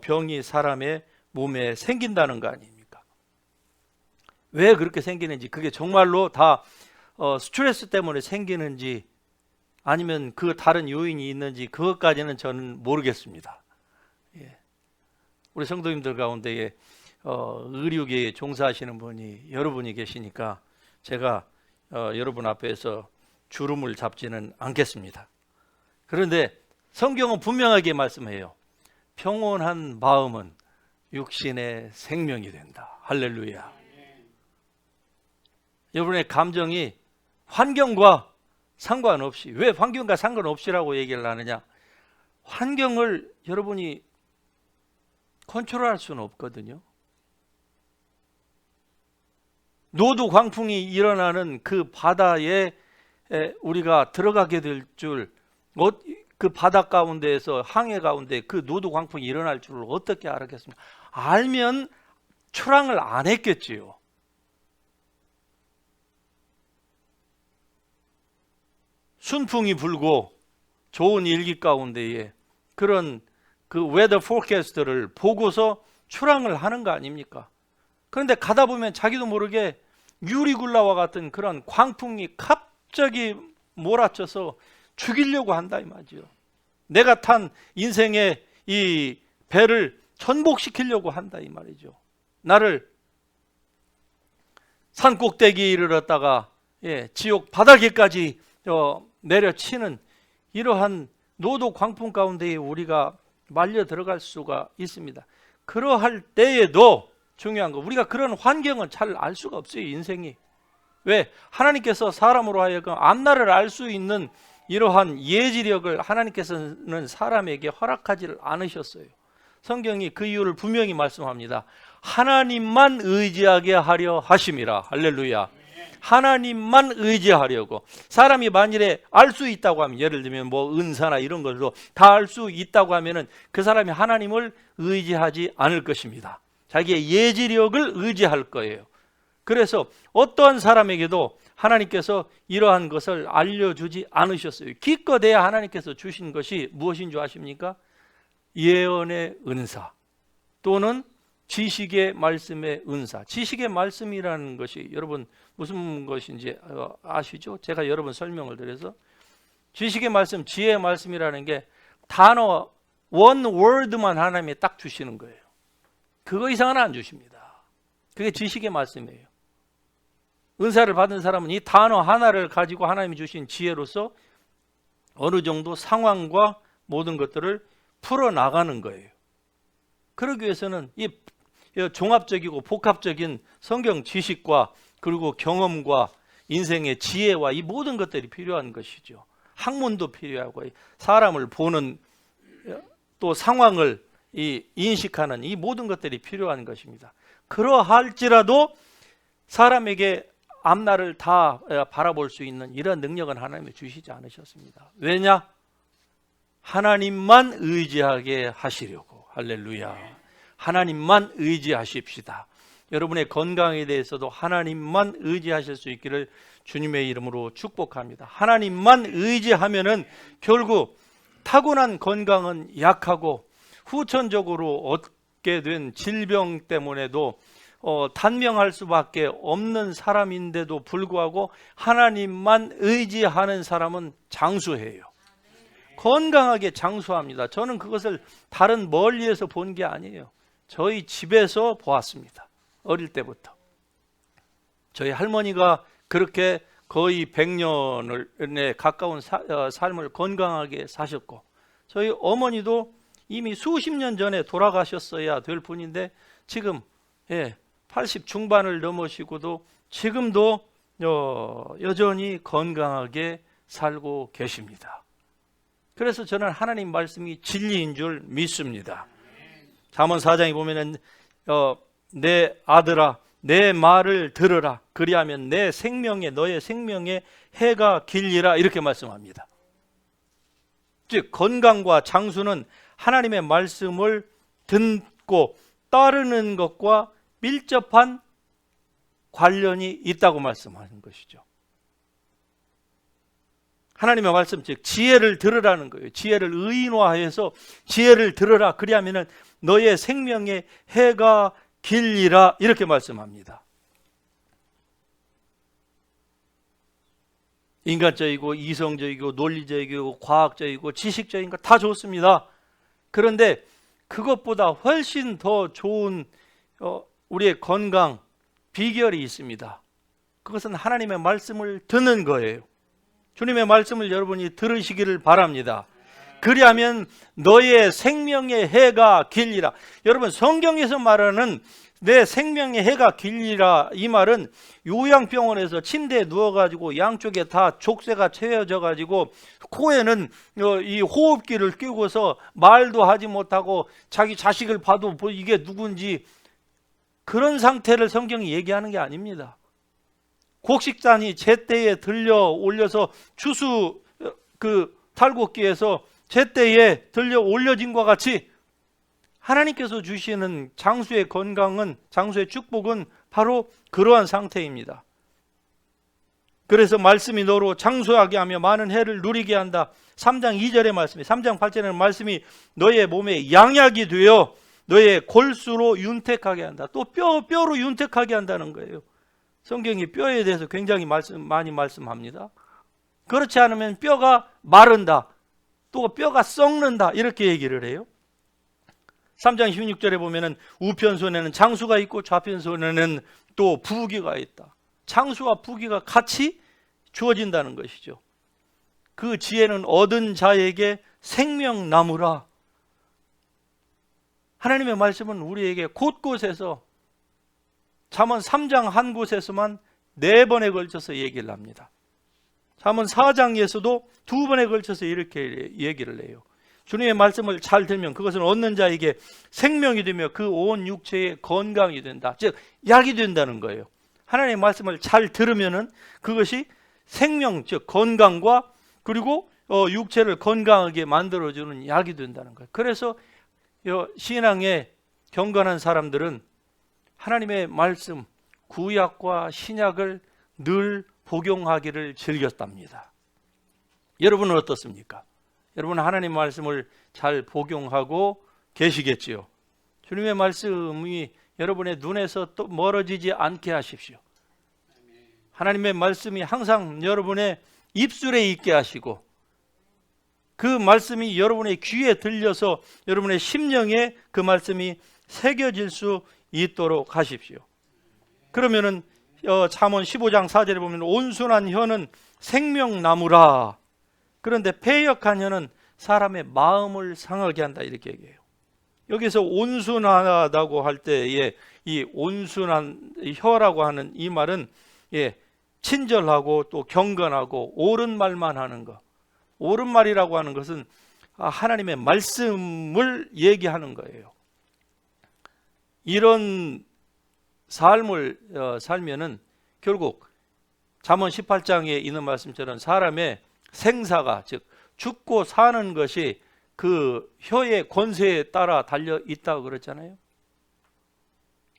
병이 사람의 몸에 생긴다는 거 아닙니까? 왜 그렇게 생기는지, 그게 정말로 다 스트레스 때문에 생기는지 아니면 그 다른 요인이 있는지 그것까지는 저는 모르겠습니다. 예. 우리 성도님들 가운데에 의료계에 종사하시는 분이 여러분이 계시니까 제가 여러분 앞에서 주름을 잡지는 않겠습니다. 그런데 성경은 분명하게 말씀해요. 평온한 마음은 육신의 생명이 된다. 할렐루야. 여러분의 감정이 환경과 상관없이, 왜 환경과 상관없이라고 얘기를 하느냐? 환경을 여러분이 컨트롤할 수는 없거든요. 노도 광풍이 일어나는 그 바다에 우리가 들어가게 될 줄, 그 바다 가운데에서 항해 가운데 그 노도 광풍이 일어날 줄을 어떻게 알았겠습니까? 알면 출항을 안 했겠지요. 순풍이 불고 좋은 일기 가운데에 그런 그 웨더 포캐스트를 보고서 출항을 하는 거 아닙니까? 그런데 가다 보면 자기도 모르게 유리굴라와 같은 그런 광풍이 갑자기 몰아쳐서 죽이려고 한다 이 말이죠. 내가 탄 인생의 이 배를 전복시키려고 한다 이 말이죠. 나를 산 꼭대기에 이르렀다가 지옥 바닥에까지 내려치는 이러한 노도 광풍 가운데에 우리가 말려 들어갈 수가 있습니다. 그러할 때에도 중요한 거, 우리가 그런 환경은 잘 알 수가 없어요. 인생이. 왜? 하나님께서 사람으로 하여금 앞날을 알 수 있는 이러한 예지력을 하나님께서는 사람에게 허락하지를 않으셨어요. 성경이 그 이유를 분명히 말씀합니다. 하나님만 의지하게 하려 하심이라. 할렐루야. 하나님만 의지하려고. 사람이 만일에 알 수 있다고 하면, 예를 들면 뭐 은사나 이런 걸로 다 알 수 있다고 하면은 그 사람이 하나님을 의지하지 않을 것입니다. 자기의 예지력을 의지할 거예요. 그래서 어떠한 사람에게도 하나님께서 이러한 것을 알려주지 않으셨어요. 기껏해야 하나님께서 주신 것이 무엇인 줄 아십니까? 예언의 은사 또는 지식의 말씀의 은사. 지식의 말씀이라는 것이 여러분 무슨 것인지 아시죠? 제가 여러분 설명을 드려서, 지식의 말씀, 지혜의 말씀이라는 게 단어 원 워드만 하나님이 딱 주시는 거예요. 그거 이상은 안 주십니다. 그게 지식의 말씀이에요. 은사를 받은 사람은 이 단어 하나를 가지고 하나님이 주신 지혜로서 어느 정도 상황과 모든 것들을 풀어나가는 거예요. 그러기 위해서는 이 종합적이고 복합적인 성경 지식과 그리고 경험과 인생의 지혜와 이 모든 것들이 필요한 것이죠. 학문도 필요하고 사람을 보는 또 상황을 인식하는 이 모든 것들이 필요한 것입니다. 그러할지라도 사람에게 앞날을 다 바라볼 수 있는 이런 능력은 하나님이 주시지 않으셨습니다. 왜냐? 하나님만 의지하게 하시려고. 할렐루야. 하나님만 의지하십시다. 여러분의 건강에 대해서도 하나님만 의지하실 수 있기를 주님의 이름으로 축복합니다. 하나님만 의지하면은 결국 타고난 건강은 약하고 후천적으로 얻게 된 질병 때문에도 단명할 수밖에 없는 사람인데도 불구하고 하나님만 의지하는 사람은 장수해요. 건강하게 장수합니다. 저는 그것을 다른 멀리에서 본 게 아니에요. 저희 집에서 보았습니다. 어릴 때부터. 저희 할머니가 그렇게 거의 100년에 가까운 삶을 건강하게 사셨고, 저희 어머니도 이미 수십 년 전에 돌아가셨어야 될 분인데 지금 80 중반을 넘으시고도 지금도 여전히 건강하게 살고 계십니다. 그래서 저는 하나님 말씀이 진리인 줄 믿습니다. 잠언 4장에 보면은 내 아들아 내 말을 들으라 그리하면 내 생명에 너의 생명에 해가 길리라 이렇게 말씀합니다. 즉 건강과 장수는 하나님의 말씀을 듣고 따르는 것과 밀접한 관련이 있다고 말씀하는 것이죠. 하나님의 말씀 즉 지혜를 들으라는 거예요. 지혜를 의인화해서 지혜를 들으라 그리하면 너의 생명에 해가 길리라 이렇게 말씀합니다. 인간적이고 이성적이고 논리적이고 과학적이고 지식적인 거 다 좋습니다. 그런데 그것보다 훨씬 더 좋은 우리의 건강 비결이 있습니다. 그것은 하나님의 말씀을 듣는 거예요. 주님의 말씀을 여러분이 들으시기를 바랍니다. 그리하면 너의 생명의 해가 길리라. 여러분 성경에서 말하는 내 생명의 해가 길리라 이 말은 요양병원에서 침대에 누워가지고 양쪽에 다 족쇄가 채워져가지고 코에는 이 호흡기를 끼고서 말도 하지 못하고 자기 자식을 봐도 이게 누군지 그런 상태를 성경이 얘기하는 게 아닙니다. 곡식단이 제때에 들려 올려서 추수 탈곡기에서 제때에 들려 올려진 것 같이 하나님께서 주시는 장수의 건강은 장수의 축복은 바로 그러한 상태입니다. 그래서 말씀이 너로 장수하게 하며 많은 해를 누리게 한다. 3장 2절의 말씀이 3장 8절의 말씀이 너의 몸에 양약이 되어 너의 골수로 윤택하게 한다. 또 뼈로 윤택하게 한다는 거예요. 성경이 뼈에 대해서 굉장히 많이 말씀합니다. 그렇지 않으면 뼈가 마른다. 또 뼈가 썩는다. 이렇게 얘기를 해요. 3장 16절에 보면은 우편손에는 장수가 있고 좌편손에는 또 부귀가 있다. 장수와 부귀가 같이 주어진다는 것이죠. 그 지혜는 얻은 자에게 생명나무라. 하나님의 말씀은 우리에게 곳곳에서 잠언 3장 한 곳에서만 4번에 걸쳐서 얘기를 합니다. 잠언 4장에서도 2번에 걸쳐서 이렇게 얘기를 해요. 주님의 말씀을 잘 들면 그것은 얻는 자에게 생명이 되며 그 온 육체에 건강이 된다. 즉 약이 된다는 거예요. 하나님의 말씀을 잘 들으면은 그것이 생명, 즉 건강과 그리고 육체를 건강하게 만들어주는 약이 된다는 거예요. 그래서 신앙에 경건한 사람들은 하나님의 말씀, 구약과 신약을 늘 복용하기를 즐겼답니다. 여러분은 어떻습니까? 여러분 하나님 말씀을 잘 복용하고 계시겠지요. 주님의 말씀이 여러분의 눈에서 또 멀어지지 않게 하십시오. 하나님의 말씀이 항상 여러분의 입술에 있게 하시고 그 말씀이 여러분의 귀에 들려서 여러분의 심령에 그 말씀이 새겨질 수 있도록 하십시오. 그러면은 잠언 15장 4절에 보면 온순한 혀는 생명나무라. 그런데 패역한 혀는 사람의 마음을 상하게 한다 이렇게 얘기해요. 여기서 온순하다고 할 때에 이 온순한 혀라고 하는 이 말은 친절하고 또 경건하고 옳은 말만 하는 것. 옳은 말이라고 하는 것은 하나님의 말씀을 얘기하는 거예요. 이런 삶을 살면은 결국 잠언 18장에 있는 말씀처럼 사람의 생사가 즉 죽고 사는 것이 그 혀의 권세에 따라 달려 있다고 그랬잖아요.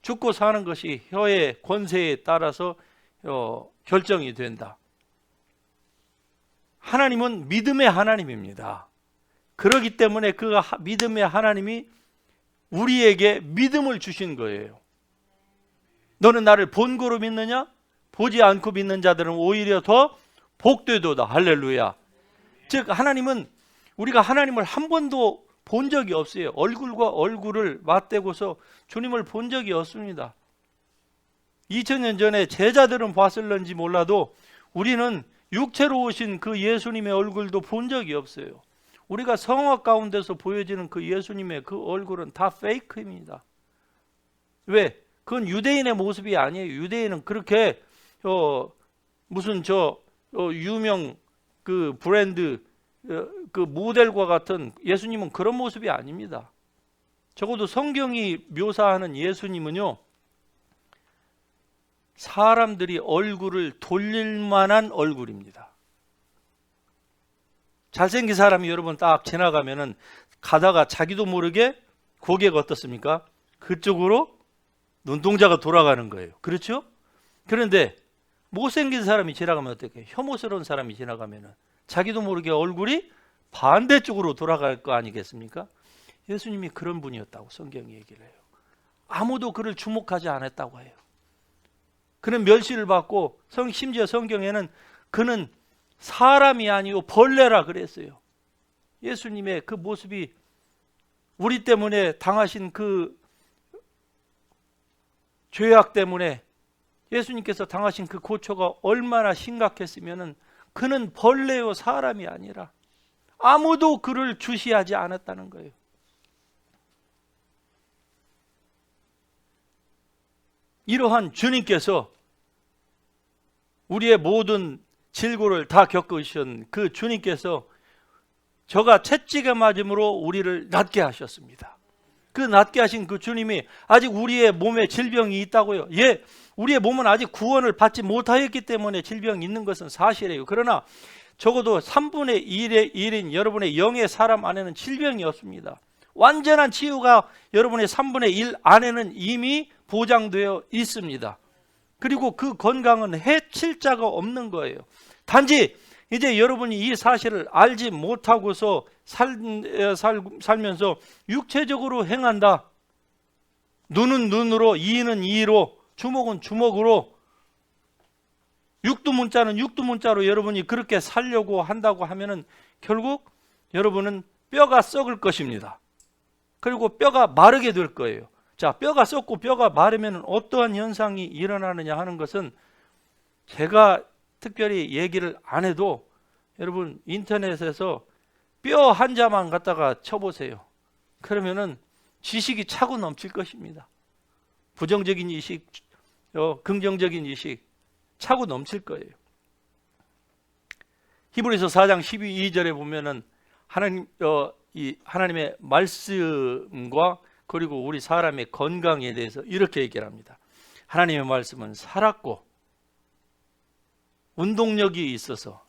죽고 사는 것이 혀의 권세에 따라서 결정이 된다. 하나님은 믿음의 하나님입니다. 그렇기 때문에 그 믿음의 하나님이 우리에게 믿음을 주신 거예요. 너는 나를 본고로 믿느냐? 보지 않고 믿는 자들은 오히려 더 복되도다. 할렐루야. 즉 하나님은, 우리가 하나님을 한 번도 본 적이 없어요. 얼굴과 얼굴을 맞대고서 주님을 본 적이 없습니다. 2000년 전에 제자들은 봤을런지 몰라도 우리는 육체로 오신 그 예수님의 얼굴도 본 적이 없어요. 우리가 성화 가운데서 보여지는 그 예수님의 그 얼굴은 다 페이크입니다. 왜? 그건 유대인의 모습이 아니에요. 유대인은 그렇게 무슨 유명 그 브랜드 그 모델과 같은, 예수님은 그런 모습이 아닙니다. 적어도 성경이 묘사하는 예수님은요, 사람들이 얼굴을 돌릴 만한 얼굴입니다. 잘생긴 사람이 여러분 딱 지나가면은 가다가 자기도 모르게 고개가 어떻습니까? 그쪽으로 눈동자가 돌아가는 거예요. 그렇죠? 그런데 못생긴 사람이 지나가면 어떻게 해요? 혐오스러운 사람이 지나가면은 자기도 모르게 얼굴이 반대쪽으로 돌아갈 거 아니겠습니까? 예수님이 그런 분이었다고 성경이 얘기를 해요. 아무도 그를 주목하지 않았다고 해요. 그는 멸시를 받고, 심지어 성경에는 그는 사람이 아니고 벌레라 그랬어요. 예수님의 그 모습이, 우리 때문에 당하신 그 죄악 때문에 예수님께서 당하신 그 고초가 얼마나 심각했으면은, 그는 벌레요 사람이 아니라 아무도 그를 주시하지 않았다는 거예요. 이러한 주님께서, 우리의 모든 질고를 다 겪으신 그 주님께서 저가 채찍에 맞음으로 우리를 낫게 하셨습니다. 그 낫게 하신 그 주님이 아직 우리의 몸에 질병이 있다고요. 예, 우리의 몸은 아직 구원을 받지 못하였기 때문에 질병이 있는 것은 사실이에요. 그러나 적어도 3분의 1인 여러분의 영의 사람 안에는 질병이 없습니다. 완전한 치유가 여러분의 3분의 1 안에는 이미 보장되어 있습니다. 그리고 그 건강은 해칠 자가 없는 거예요. 단지 이제 여러분이 이 사실을 알지 못하고서 살면서 육체적으로 행한다. 눈은 눈으로, 이는 이로, 주먹은 주먹으로, 육두문자는 육두문자로 여러분이 그렇게 살려고 한다고 하면은 결국 여러분은 뼈가 썩을 것입니다. 그리고 뼈가 마르게 될 거예요. 자, 뼈가 썩고 뼈가 마르면 어떠한 현상이 일어나느냐 하는 것은 제가 특별히 얘기를 안 해도 여러분 인터넷에서 뼈 한 자만 갖다가 쳐보세요. 그러면은 지식이 차고 넘칠 것입니다. 부정적인 지식, 긍정적인 지식 차고 넘칠 거예요. 히브리서 4장 12절에 보면은 하나님의 말씀과 그리고 우리 사람의 건강에 대해서 이렇게 얘기를 합니다. 하나님의 말씀은 살았고 운동력이 있어서,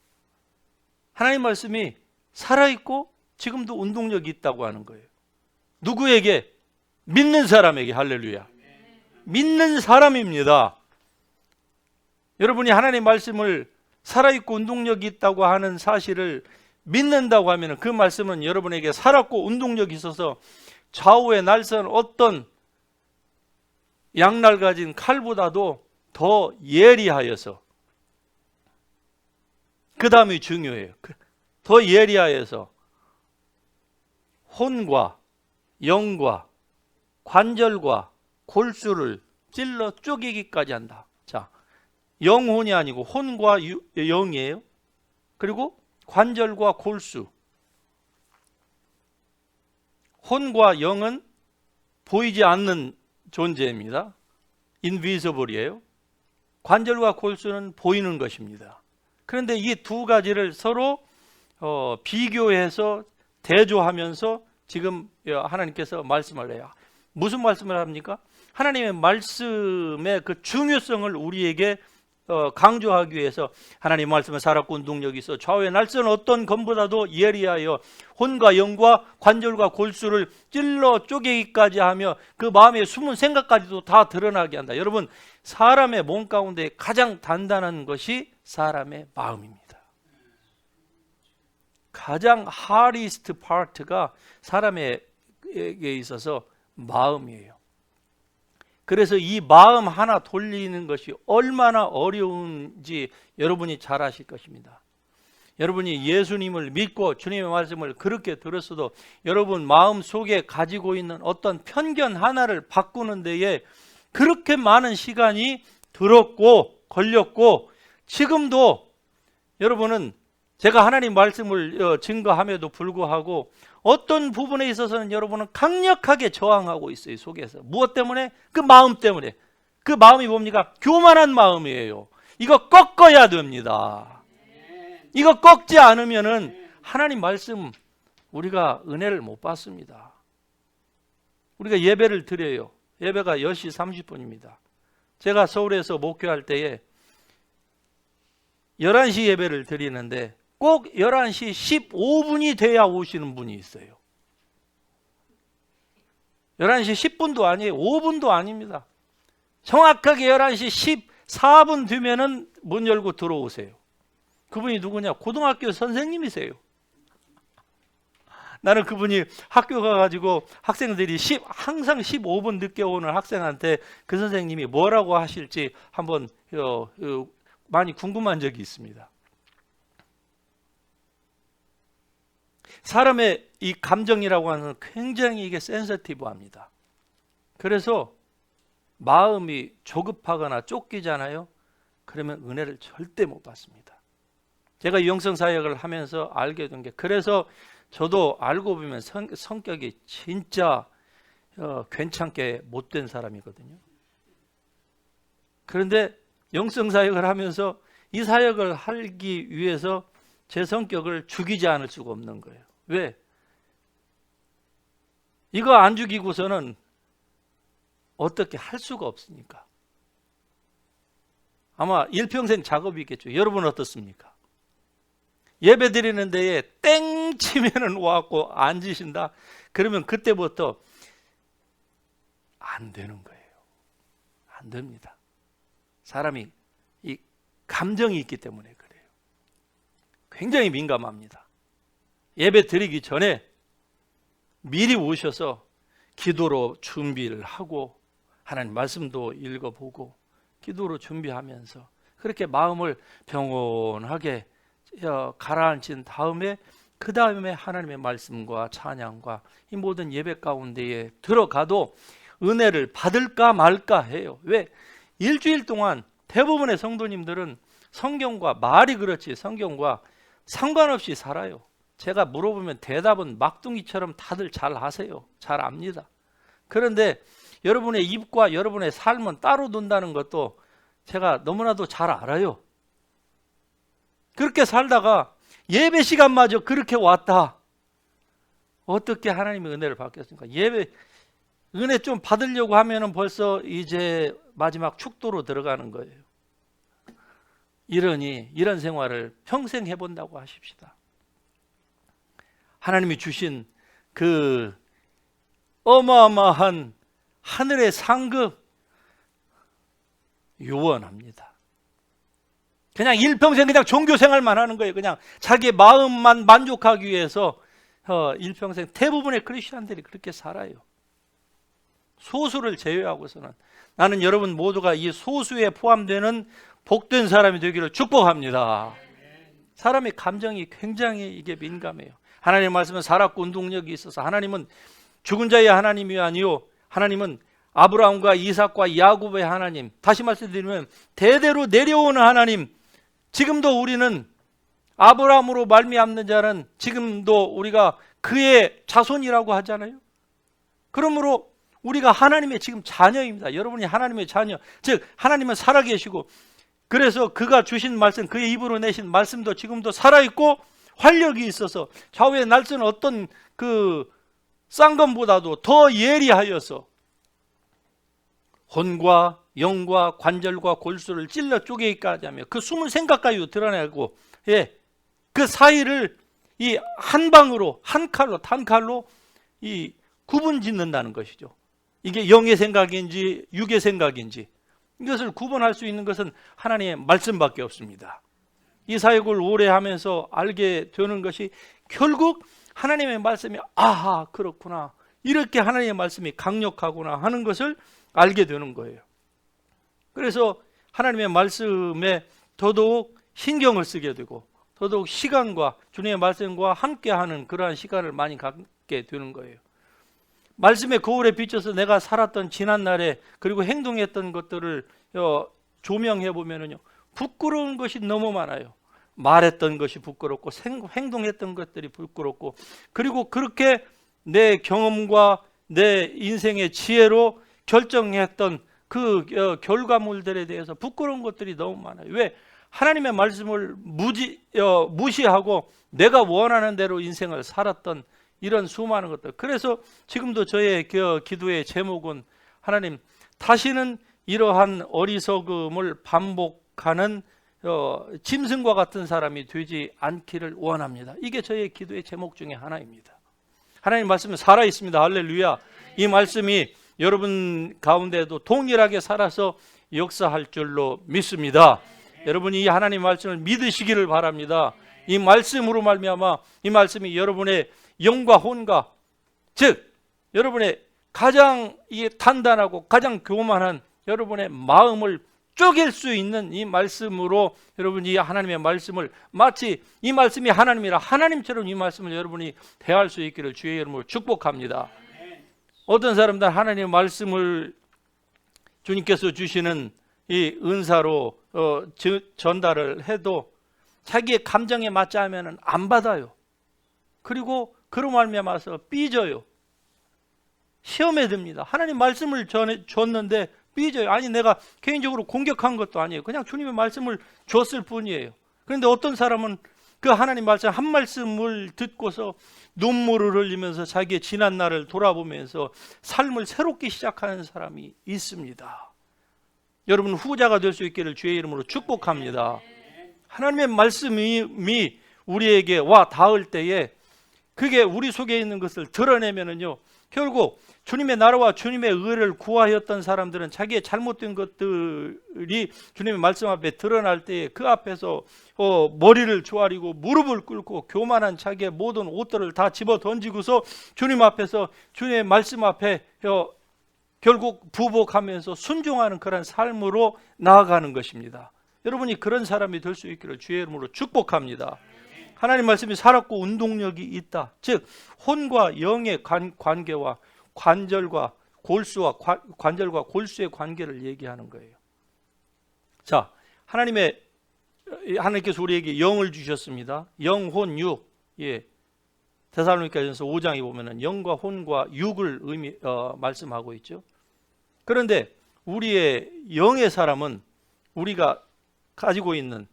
하나님 말씀이 살아있고 지금도 운동력이 있다고 하는 거예요. 누구에게? 믿는 사람에게. 할렐루야. 믿는 사람입니다. 여러분이 하나님 말씀을 살아있고 운동력이 있다고 하는 사실을 믿는다고 하면 그 말씀은 여러분에게 살았고 운동력이 있어서 좌우에 날선 어떤 양날 가진 칼보다도 더 예리하여서, 그 다음이 중요해요. 더 예리하여서 혼과 영과 관절과 골수를 찔러 쪼개기까지 한다. 자, 영혼이 아니고 혼과 영이에요. 그리고 관절과 골수. 혼과 영은 보이지 않는 존재입니다. 인비저블이에요. 관절과 골수는 보이는 것입니다. 그런데 이 두 가지를 서로 비교해서 대조하면서 지금 하나님께서 말씀을 해요. 무슨 말씀을 합니까? 하나님의 말씀의 그 중요성을 우리에게 강조하기 위해서 하나님 말씀에 살았고 운동력이 있어 좌우에 날선 어떤 검보다도 예리하여 혼과 영과 관절과 골수를 찔러 쪼개기까지 하며 그 마음의 숨은 생각까지도 다 드러나게 한다. 여러분, 사람의 몸 가운데 가장 단단한 것이 사람의 마음입니다. 가장 hardest part가 사람에게 있어서 마음이에요. 그래서 이 마음 하나 돌리는 것이 얼마나 어려운지 여러분이 잘 아실 것입니다. 여러분이 예수님을 믿고 주님의 말씀을 그렇게 들었어도 여러분 마음 속에 가지고 있는 어떤 편견 하나를 바꾸는 데에 그렇게 많은 시간이 들었고 걸렸고, 지금도 여러분은 제가 하나님 말씀을 증거함에도 불구하고 어떤 부분에 있어서는 여러분은 강력하게 저항하고 있어요. 속에서. 무엇 때문에? 그 마음 때문에. 그 마음이 뭡니까? 교만한 마음이에요. 이거 꺾어야 됩니다. 이거 꺾지 않으면은 하나님 말씀 우리가 은혜를 못 받습니다. 우리가 예배를 드려요. 예배가 10시 30분입니다. 제가 서울에서 목회할 때에 11시 예배를 드리는데 꼭 11시 15분이 돼야 오시는 분이 있어요. 11시 10분도 아니에요. 5분도 아닙니다. 정확하게 11시 14분 되면은 문 열고 들어오세요. 그분이 누구냐? 고등학교 선생님이세요. 나는 그분이 학교 가가지고 학생들이 항상 15분 늦게 오는 학생한테 그 선생님이 뭐라고 하실지 한번 많이 궁금한 적이 있습니다. 사람의 이 감정이라고 하는 굉장히 이게 센서티브합니다. 그래서 마음이 조급하거나 쫓기잖아요. 그러면 은혜를 절대 못 받습니다. 제가 영성사역을 하면서 알게 된 게, 그래서 저도 알고 보면 성격이 진짜 괜찮게 못된 사람이거든요. 그런데 영성사역을 하면서 이 사역을 하기 위해서 제 성격을 죽이지 않을 수가 없는 거예요. 왜? 이거 안 죽이고서는 어떻게 할 수가 없으니까. 아마 일평생 작업이 있겠죠. 여러분 어떻습니까? 예배 드리는 데에 땡 치면은 와갖고 앉으신다? 그러면 그때부터 안 되는 거예요. 안 됩니다. 사람이 이 감정이 있기 때문에 그래요. 굉장히 민감합니다. 예배 드리기 전에 미리 오셔서 기도로 준비를 하고 하나님 말씀도 읽어보고 기도로 준비하면서 그렇게 마음을 평온하게 가라앉힌 다음에 그 다음에 하나님의 말씀과 찬양과 이 모든 예배 가운데에 들어가도 은혜를 받을까 말까 해요. 왜? 일주일 동안 대부분의 성도님들은 성경과 말이 그렇지 성경과 상관없이 살아요. 제가 물어보면 대답은 막둥이처럼 다들 잘 하세요. 잘 압니다. 그런데 여러분의 입과 여러분의 삶은 따로 둔다는 것도 제가 너무나도 잘 알아요. 그렇게 살다가 예배 시간마저 그렇게 왔다. 어떻게 하나님의 은혜를 받겠습니까? 예배 은혜 좀 받으려고 하면은 벌써 이제 마지막 축도로 들어가는 거예요. 이런 생활을 평생 해본다고 하십시다. 하나님이 주신 그 어마어마한 하늘의 상급 요원합니다. 그냥 일평생 그냥 종교 생활만 하는 거예요. 그냥 자기 마음만 만족하기 위해서 일평생 대부분의 크리스천들이 그렇게 살아요. 소수를 제외하고서는. 나는 여러분 모두가 이 소수에 포함되는 복된 사람이 되기를 축복합니다. 사람의 감정이 굉장히 이게 민감해요. 하나님의 말씀은 살았고 운동력이 있어서 하나님은 죽은 자의 하나님이 아니요 하나님은 아브라함과 이삭과 야곱의 하나님, 다시 말씀드리면 대대로 내려오는 하나님. 지금도 우리는 아브라함으로 말미암는 자는 지금도 우리가 그의 자손이라고 하잖아요. 그러므로 우리가 하나님의 지금 자녀입니다. 여러분이 하나님의 자녀, 즉 하나님은 살아계시고 그래서 그가 주신 말씀, 그의 입으로 내신 말씀도 지금도 살아있고 활력이 있어서 좌우의 날선 어떤 그 쌍검보다도 더 예리하여서 혼과 영과 관절과 골수를 찔러 쪼개기까지 하며 그 숨은 생각까지 드러내고 그 사이를 이 한 방으로 한 칼로 단칼로 이 구분 짓는다는 것이죠. 이게 영의 생각인지 육의 생각인지 이것을 구분할 수 있는 것은 하나님의 말씀밖에 없습니다. 이 사역을 오래 하면서 알게 되는 것이 결국 하나님의 말씀이 아하 그렇구나, 이렇게 하나님의 말씀이 강력하구나 하는 것을 알게 되는 거예요. 그래서 하나님의 말씀에 더더욱 신경을 쓰게 되고 더더욱 시간과 주님의 말씀과 함께하는 그러한 시간을 많이 갖게 되는 거예요. 말씀의 거울에 비춰서 내가 살았던 지난날에 그리고 행동했던 것들을 조명해 보면은요, 부끄러운 것이 너무 많아요. 말했던 것이 부끄럽고 행동했던 것들이 부끄럽고, 그리고 그렇게 내 경험과 내 인생의 지혜로 결정했던 그 결과물들에 대해서 부끄러운 것들이 너무 많아요. 왜? 하나님의 말씀을 무시하고 내가 원하는 대로 인생을 살았던 이런 수많은 것들. 그래서 지금도 저의 기도의 제목은 하나님, 다시는 이러한 어리석음을 반복하는 짐승과 같은 사람이 되지 않기를 원합니다. 이게 저의 기도의 제목 중에 하나입니다. 하나님 말씀은 살아있습니다. 할렐루야. 이 말씀이 여러분 가운데도 동일하게 살아서 역사할 줄로 믿습니다. 여러분이 이 하나님 말씀을 믿으시기를 바랍니다. 이 말씀으로 말미암아 이 말씀이 여러분의 영과 혼과, 즉 여러분의 가장 단단하고 가장 교만한 여러분의 마음을 쪼갤 수 있는 이 말씀으로 여러분이 하나님의 말씀을 마치 이 말씀이 하나님이라 하나님처럼 이 말씀을 여러분이 대할 수 있기를 주의 이름으로 축복합니다. 어떤 사람들 하나님의 말씀을 주님께서 주시는 이 은사로 전달을 해도 자기의 감정에 맞지 않으면 안 받아요. 그리고 그로 말미암아서 삐져요. 시험에 듭니다. 하나님 말씀을 줬는데 삐져요. 아니 내가 개인적으로 공격한 것도 아니에요. 그냥 주님의 말씀을 줬을 뿐이에요. 그런데 어떤 사람은 그 하나님 말씀 한 말씀을 듣고서 눈물을 흘리면서 자기의 지난 날을 돌아보면서 삶을 새롭게 시작하는 사람이 있습니다. 여러분 후자가 될 수 있기를 주의 이름으로 축복합니다. 하나님의 말씀이 우리에게 와 닿을 때에 그게 우리 속에 있는 것을 드러내면은요, 결국 주님의 나라와 주님의 의를 구하였던 사람들은 자기의 잘못된 것들이 주님의 말씀 앞에 드러날 때에 그 앞에서 머리를 조아리고 무릎을 꿇고 교만한 자기의 모든 옷들을 다 집어 던지고서 주님 앞에서 주님의 말씀 앞에 결국 부복하면서 순종하는 그런 삶으로 나아가는 것입니다. 여러분이 그런 사람이 될 수 있기를 주의 이름으로 축복합니다. 하나님 말씀이 살았고 운동력이 있다. 즉 혼과 영의 관계와 관절과 골수의 관계를 얘기하는 거예요. 자, 하나님께서 우리에게 영을 주셨습니다. 영, 혼, 육. 데살로니가전서 5장에 보면은 영과 혼과 육을 말씀하고 있죠. 그런데 우리의 영의 사람은 우리가 가지고 있는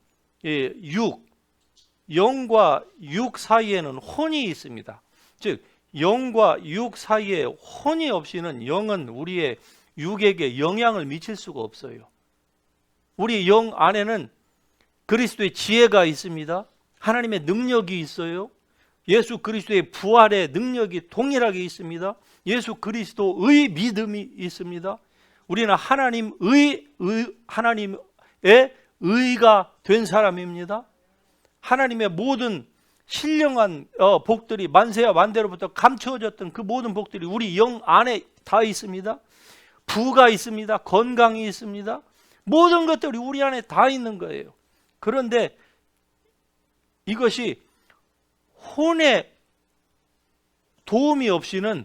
영과 육 사이에는 혼이 있습니다. 즉 영과 육 사이에 혼이 없이는 영은 우리의 육에게 영향을 미칠 수가 없어요. 우리 영 안에는 그리스도의 지혜가 있습니다. 하나님의 능력이 있어요. 예수 그리스도의 부활의 능력이 동일하게 있습니다. 예수 그리스도의 믿음이 있습니다. 우리는 하나님의 의가 된 사람입니다. 하나님의 모든 신령한 복들이 만세와 만대로부터 감추어졌던 그 모든 복들이 우리 영 안에 다 있습니다. 부가 있습니다. 건강이 있습니다. 모든 것들이 우리 안에 다 있는 거예요. 그런데 이것이 혼의 도움이 없이는,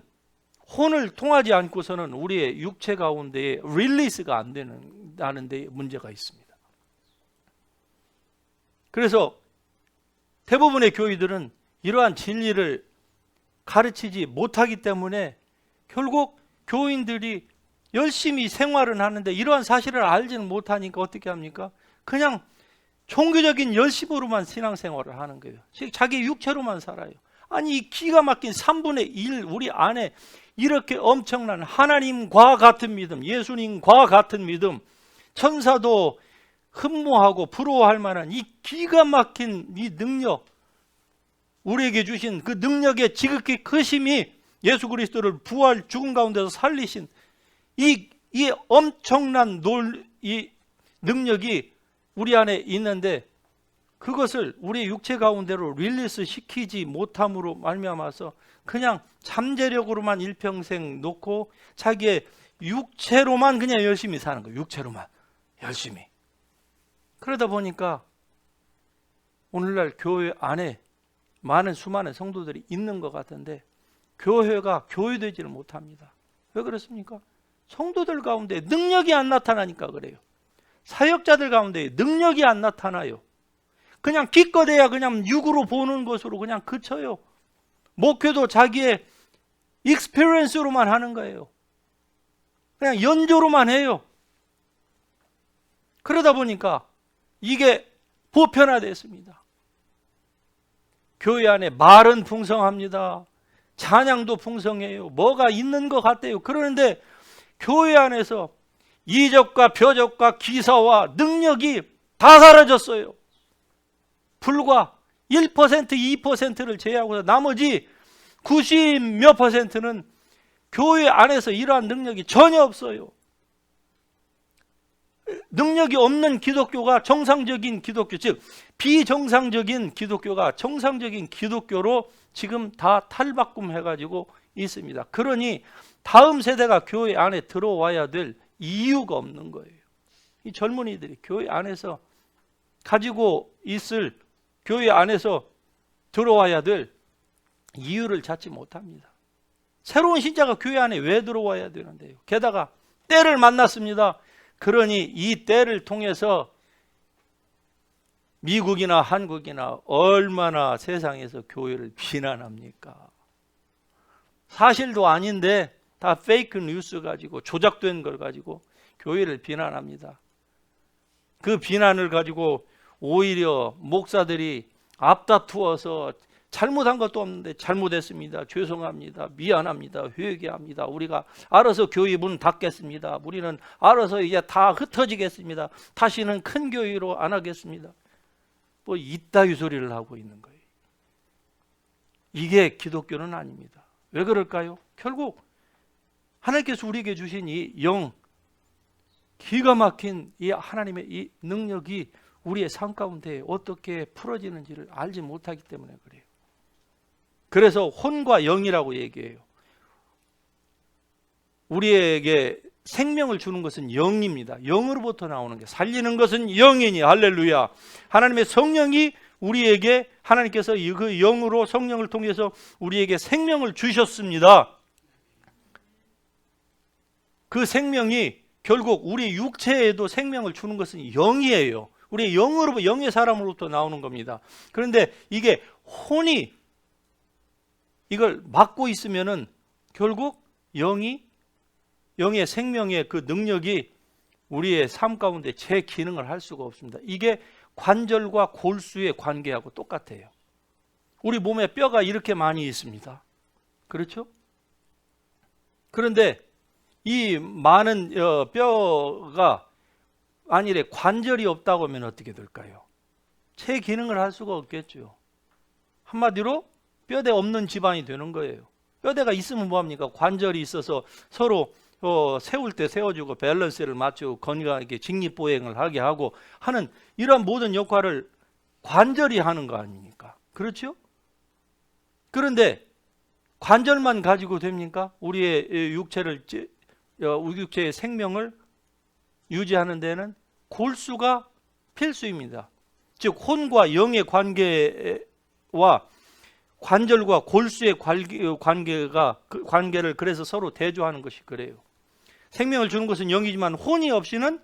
혼을 통하지 않고서는 우리의 육체 가운데에 릴리스가 안 되는 데 문제가 있습니다. 그래서 대부분의 교회들은 이러한 진리를 가르치지 못하기 때문에 결국 교인들이 열심히 생활은 하는데 이러한 사실을 알지는 못하니까 어떻게 합니까? 그냥 종교적인 열심으로만 신앙생활을 하는 거예요. 자기 육체로만 살아요. 아니 이 기가 막힌 3분의 1 우리 안에 이렇게 엄청난 하나님과 같은 믿음, 예수님과 같은 믿음, 천사도 흠모하고 부러워할 만한 이 기가 막힌 이 능력, 우리에게 주신 그 능력의 지극히 크심이 예수 그리스도를 부활 죽음 가운데서 살리신 이 엄청난 이 능력이 우리 안에 있는데 그것을 우리 육체 가운데로 릴리스 시키지 못함으로 말미암아서 그냥 잠재력으로만 일평생 놓고 자기의 육체로만 그냥 열심히 사는 거예요. 육체로만 열심히. 그러다 보니까 오늘날 교회 안에 많은 수많은 성도들이 있는 것 같은데 교회가 교회되지를 못합니다. 왜 그렇습니까? 성도들 가운데 능력이 안 나타나니까 그래요. 사역자들 가운데 능력이 안 나타나요. 그냥 기껏해야 그냥 육으로 보는 것으로 그냥 그쳐요. 목회도 자기의 익스피리언스로만 하는 거예요. 그냥 연조로만 해요. 그러다 보니까 이게 보편화됐습니다. 교회 안에 말은 풍성합니다. 찬양도 풍성해요. 뭐가 있는 것 같아요. 그러는데 교회 안에서 이적과 표적과 기사와 능력이 다 사라졌어요. 불과 1%, 2%를 제외하고 나머지 90 몇 %는 교회 안에서 이러한 능력이 전혀 없어요. 능력이 없는 기독교가 정상적인 기독교, 즉 비정상적인 기독교가 정상적인 기독교로 지금 다 탈바꿈해가지고 있습니다. 그러니 다음 세대가 교회 안에 들어와야 될 이유가 없는 거예요. 이 젊은이들이 교회 안에서 가지고 있을, 교회 안에서 들어와야 될 이유를 찾지 못합니다. 새로운 신자가 교회 안에 왜 들어와야 되는데요? 게다가 때를 만났습니다. 그러니 이 때를 통해서 미국이나 한국이나 얼마나 세상에서 교회를 비난합니까? 사실도 아닌데 다 페이크 뉴스 가지고 조작된 걸 가지고 교회를 비난합니다. 그 비난을 가지고 오히려 목사들이 앞다투어서 잘못한 것도 없는데 잘못했습니다. 죄송합니다. 미안합니다. 회개합니다. 우리가 알아서 교회 문 닫겠습니다. 우리는 알아서 이제 다 흩어지겠습니다. 다시는 큰 교회로 안 하겠습니다. 뭐 이따위 소리를 하고 있는 거예요. 이게 기독교는 아닙니다. 왜 그럴까요? 결국 하나님께서 우리에게 주신 이 영, 기가 막힌 이 하나님의 이 능력이 우리의 삶 가운데 어떻게 풀어지는지를 알지 못하기 때문에 그래요. 그래서 혼과 영이라고 얘기해요. 우리에게 생명을 주는 것은 영입니다. 영으로부터 나오는 게, 살리는 것은 영이니 할렐루야. 하나님의 성령이 우리에게, 하나님께서 그 영으로 성령을 통해서 우리에게 생명을 주셨습니다. 그 생명이 결국 우리 육체에도 생명을 주는 것은 영이에요. 우리 영으로부터, 영의 사람으로부터 나오는 겁니다. 그런데 이게 혼이 이걸 막고 있으면은 결국 영의 생명의 그 능력이 우리의 삶 가운데 제 기능을 할 수가 없습니다. 이게 관절과 골수의 관계하고 똑같아요. 우리 몸에 뼈가 이렇게 많이 있습니다. 그렇죠? 그런데 이 많은 뼈가 만일에 관절이 없다고 하면 어떻게 될까요? 제 기능을 할 수가 없겠죠. 한마디로 뼈대 없는 집안이 되는 거예요. 뼈대가 있으면 뭐합니까? 관절이 있어서 서로 세울 때 세워주고 밸런스를 맞추고 건강하게 직립보행을 하게 하고 하는 이런 모든 역할을 관절이 하는 거 아닙니까? 그렇죠? 그런데 관절만 가지고 됩니까? 우리의 육체의 생명을 유지하는 데는 골수가 필수입니다. 즉 혼과 영의 관계와 관절과 골수의 관계를 그래서 서로 대조하는 것이 그래요. 생명을 주는 것은 영이지만 혼이 없이는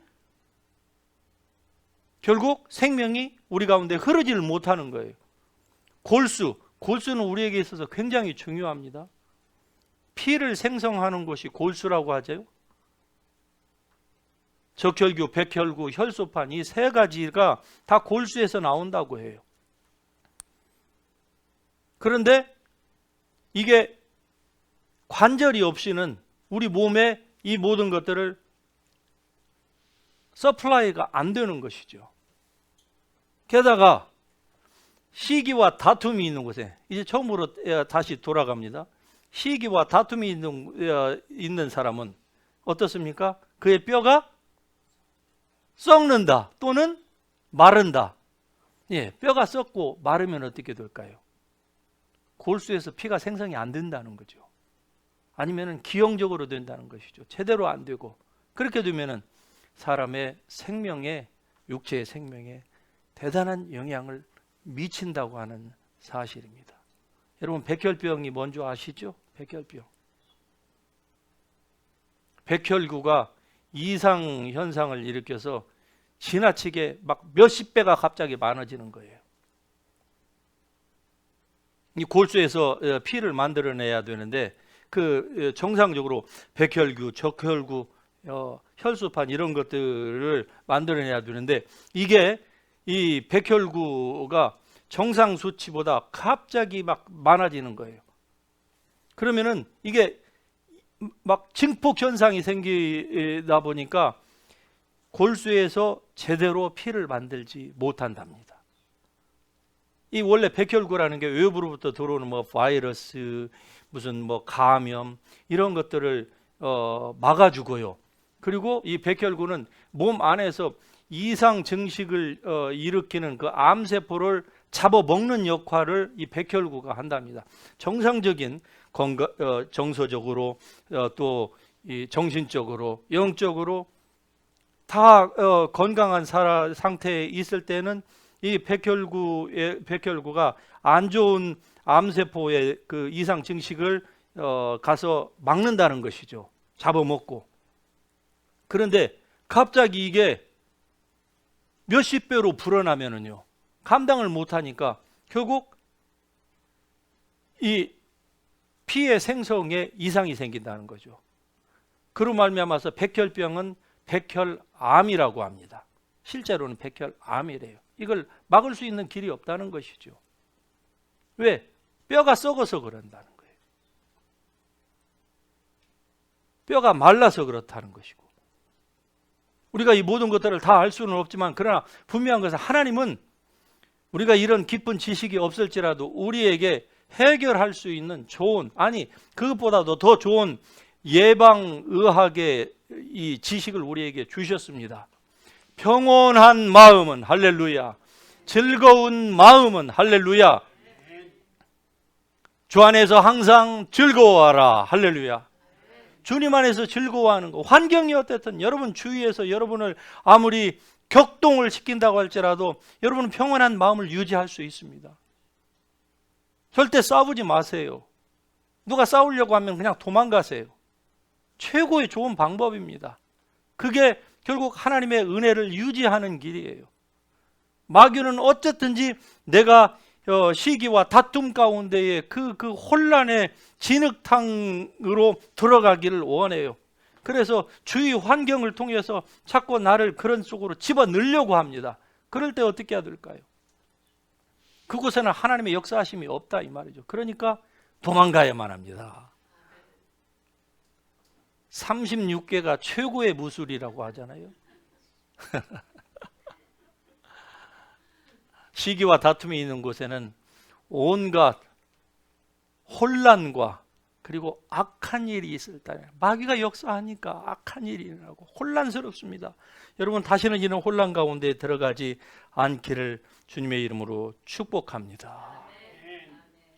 결국 생명이 우리 가운데 흐르지를 못하는 거예요. 골수는 우리에게 있어서 굉장히 중요합니다. 피를 생성하는 것이 골수라고 하죠. 적혈구, 백혈구, 혈소판 이 세 가지가 다 골수에서 나온다고 해요. 그런데 이게 관절이 없이는 우리 몸에 이 모든 것들을 서플라이가 안 되는 것이죠. 게다가 시기와 다툼이 있는 곳에 이제 처음으로 다시 돌아갑니다. 시기와 다툼이 있는 사람은 어떻습니까? 그의 뼈가 썩는다 또는 마른다. 예, 뼈가 썩고 마르면 어떻게 될까요? 골수에서 피가 생성이 안 된다는 거죠. 아니면은 기형적으로 된다는 것이죠. 제대로 안 되고, 그렇게 되면은 사람의 생명에, 육체의 생명에 대단한 영향을 미친다고 하는 사실입니다. 여러분, 백혈병이 뭔지 아시죠? 백혈병. 백혈구가 이상 현상을 일으켜서 지나치게 막 몇십 배가 갑자기 많아지는 거예요. 이 골수에서 피를 만들어내야 되는데, 그 정상적으로 백혈구, 적혈구, 혈소판 이런 것들을 만들어내야 되는데, 이게 이 백혈구가 정상 수치보다 갑자기 막 많아지는 거예요. 그러면은 이게 막 증폭 현상이 생기다 보니까 골수에서 제대로 피를 만들지 못한답니다. 이 원래 백혈구라는 게 외부로부터 들어오는 뭐 바이러스, 무슨 뭐 감염 이런 것들을 막아주고요. 그리고 이 백혈구는 몸 안에서 이상 증식을 일으키는 그 암세포를 잡아먹는 역할을 이 백혈구가 한답니다. 정상적인 정서적으로 또 이 정신적으로 영적으로 다 건강한 상태에 있을 때는 이 백혈구가 안 좋은 암세포의 그 이상 증식을 가서 막는다는 것이죠. 잡아먹고. 그런데 갑자기 이게 몇십 배로 불어나면은요, 감당을 못하니까 결국 이 피의 생성에 이상이 생긴다는 거죠. 그로 말미암아서 백혈병은 백혈암이라고 합니다. 실제로는 백혈암이래요. 이걸 막을 수 있는 길이 없다는 것이죠. 왜? 뼈가 썩어서 그런다는 거예요. 뼈가 말라서 그렇다는 것이고, 우리가 이 모든 것들을 다 알 수는 없지만, 그러나 분명한 것은 하나님은 우리가 이런 깊은 지식이 없을지라도 우리에게 해결할 수 있는 좋은, 아니 그것보다도 더 좋은 예방의학의 이 지식을 우리에게 주셨습니다. 평온한 마음은 할렐루야, 즐거운 마음은 할렐루야, 주 안에서 항상 즐거워하라 할렐루야. 주님 안에서 즐거워하는 거, 환경이 어땠든 여러분 주위에서 여러분을 아무리 격동을 시킨다고 할지라도 여러분은 평온한 마음을 유지할 수 있습니다. 절대 싸우지 마세요. 누가 싸우려고 하면 그냥 도망가세요. 최고의 좋은 방법입니다. 그게 결국 하나님의 은혜를 유지하는 길이에요. 마귀는 어쨌든지 내가 시기와 다툼 가운데에 그 혼란의 진흙탕으로 들어가기를 원해요. 그래서 주위 환경을 통해서 자꾸 나를 그런 속으로 집어넣으려고 합니다. 그럴 때 어떻게 해야 될까요? 그곳에는 하나님의 역사하심이 없다 이 말이죠. 그러니까 도망가야만 합니다. 36개가 최고의 무술이라고 하잖아요. 시기와 다툼이 있는 곳에는 온갖 혼란과 그리고 악한 일이 있을 때, 마귀가 역사하니까 악한 일이 일어나고 혼란스럽습니다. 여러분 다시는 이런 혼란 가운데 들어가지 않기를 주님의 이름으로 축복합니다.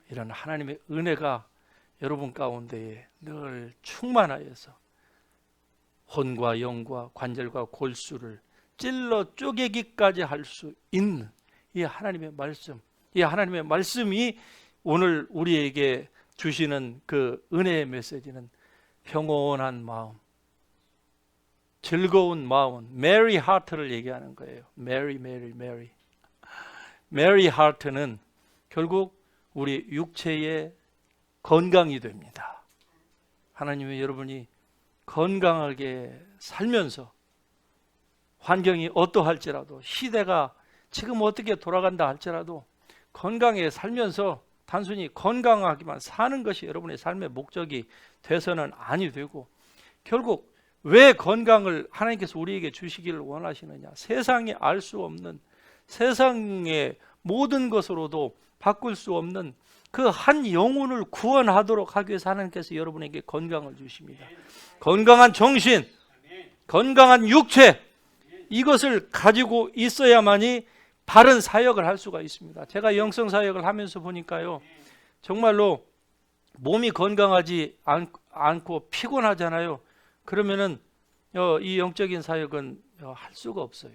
이런 하나님의 은혜가 여러분 가운데에 늘 충만하여서 혼과 영과 관절과 골수를 찔러 쪼개기까지 할 수 있는 이 하나님의 말씀, 이 하나님의 말씀이 오늘 우리에게 주시는 그 은혜의 메시지는 평온한 마음, 즐거운 마음, 메리 하트를 얘기하는 거예요. 메리. 메리 하트는 결국 우리 육체의 건강이 됩니다. 하나님의 여러분이 건강하게 살면서 환경이 어떠할지라도, 시대가 지금 어떻게 돌아간다 할지라도 건강하게 살면서 단순히 건강하기만 사는 것이 여러분의 삶의 목적이 돼서는 아니 되고, 결국 왜 건강을 하나님께서 우리에게 주시기를 원하시느냐, 세상이 알 수 없는, 세상의 모든 것으로도 바꿀 수 없는 그 한 영혼을 구원하도록 하기 위해서 하나님께서 여러분에게 건강을 주십니다. 건강한 정신, 건강한 육체, 이것을 가지고 있어야만이 바른 사역을 할 수가 있습니다. 제가 영성 사역을 하면서 보니까요, 정말로 몸이 건강하지 않고 피곤하잖아요. 그러면은 이 영적인 사역은 할 수가 없어요.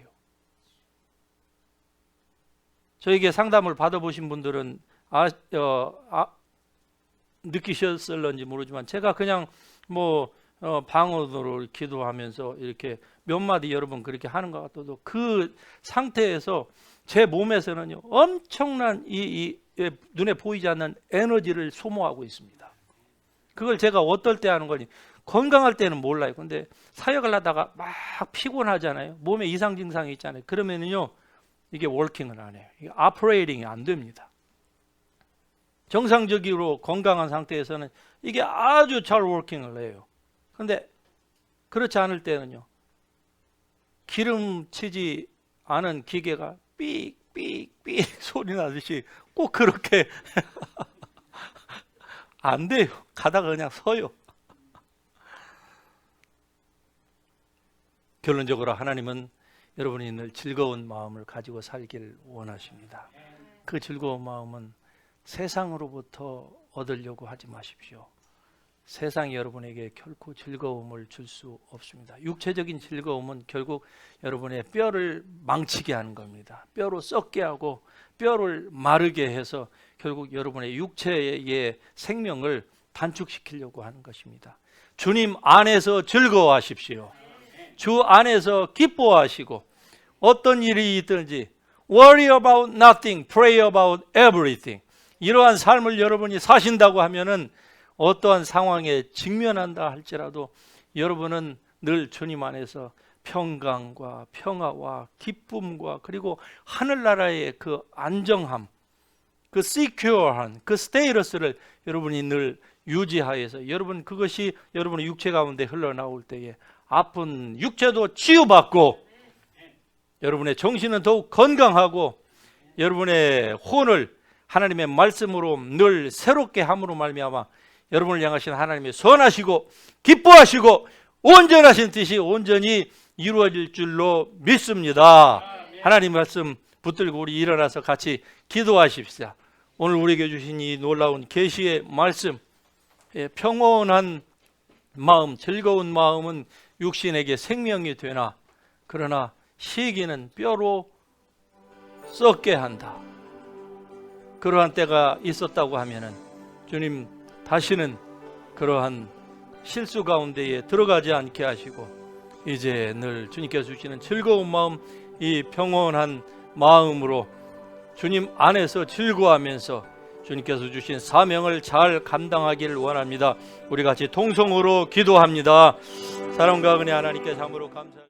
저에게 상담을 받아보신 분들은 느끼셨을런지 모르지만, 제가 그냥 방언으로 기도하면서 이렇게 몇 마디 여러 번 그렇게 하는 것 같아도 그 상태에서 제 몸에서는요, 엄청난 눈에 보이지 않는 에너지를 소모하고 있습니다. 그걸 제가 어떨 때 하는 거니, 건강할 때는 몰라요. 근데 사역을 하다가 막 피곤하잖아요. 몸에 이상 증상이 있잖아요. 그러면은요, 이게 워킹을 안 해요. 이게 오퍼레이팅이 안 됩니다. 정상적으로 건강한 상태에서는 이게 아주 잘 워킹을 해요. 근데 그렇지 않을 때는요, 기름치지 않은 기계가 삑삑삑 소리 나듯이 꼭 그렇게 안 돼요. 가다가 그냥 서요. 결론적으로 하나님은 여러분이 늘 즐거운 마음을 가지고 살길 원하십니다. 그 즐거운 마음은 세상으로부터 얻으려고 하지 마십시오. 세상이 여러분에게 결코 즐거움을 줄 수 없습니다. 육체적인 즐거움은 결국 여러분의 뼈를 망치게 하는 겁니다. 뼈로 썩게 하고 뼈를 마르게 해서 결국 여러분의 육체의 생명을 단축시키려고 하는 것입니다. 주님 안에서 즐거워하십시오. 주 안에서 기뻐하시고, 어떤 일이 있든지 worry about nothing, pray about everything. 이러한 삶을 여러분이 사신다고 하면은 어떠한 상황에 직면한다 할지라도 여러분은 늘 주님 안에서 평강과 평화와 기쁨과 그리고 하늘나라의 그 안정함, 그 secure한 그 스테이러스를 여러분이 늘 유지하여서 여러분 그것이 여러분의 육체 가운데 흘러나올 때에 아픈 육체도 치유받고 여러분의 정신은 더욱 건강하고 여러분의 혼을 하나님의 말씀으로 늘 새롭게 함으로 말미암아 여러분을 향하신 하나님의 선하시고 기뻐하시고 온전하신 뜻이 온전히 이루어질 줄로 믿습니다. 하나님 말씀 붙들고 우리 일어나서 같이 기도하십시다. 오늘 우리에게 주신 이 놀라운 계시의 말씀, 평온한 마음, 즐거운 마음은 육신에게 생명이 되나 그러나 시기는 뼈로 썩게 한다. 그러한 때가 있었다고 하면은 주님 다시는 그러한 실수 가운데에 들어가지 않게 하시고 이제 늘 주님께서 주시는 즐거운 마음, 이 평온한 마음으로 주님 안에서 즐거워하면서 주님께서 주신 사명을 잘 감당하기를 원합니다. 우리 같이 통성으로 기도합니다. 사랑과 은혜 하나님께 참으로 감사합니다.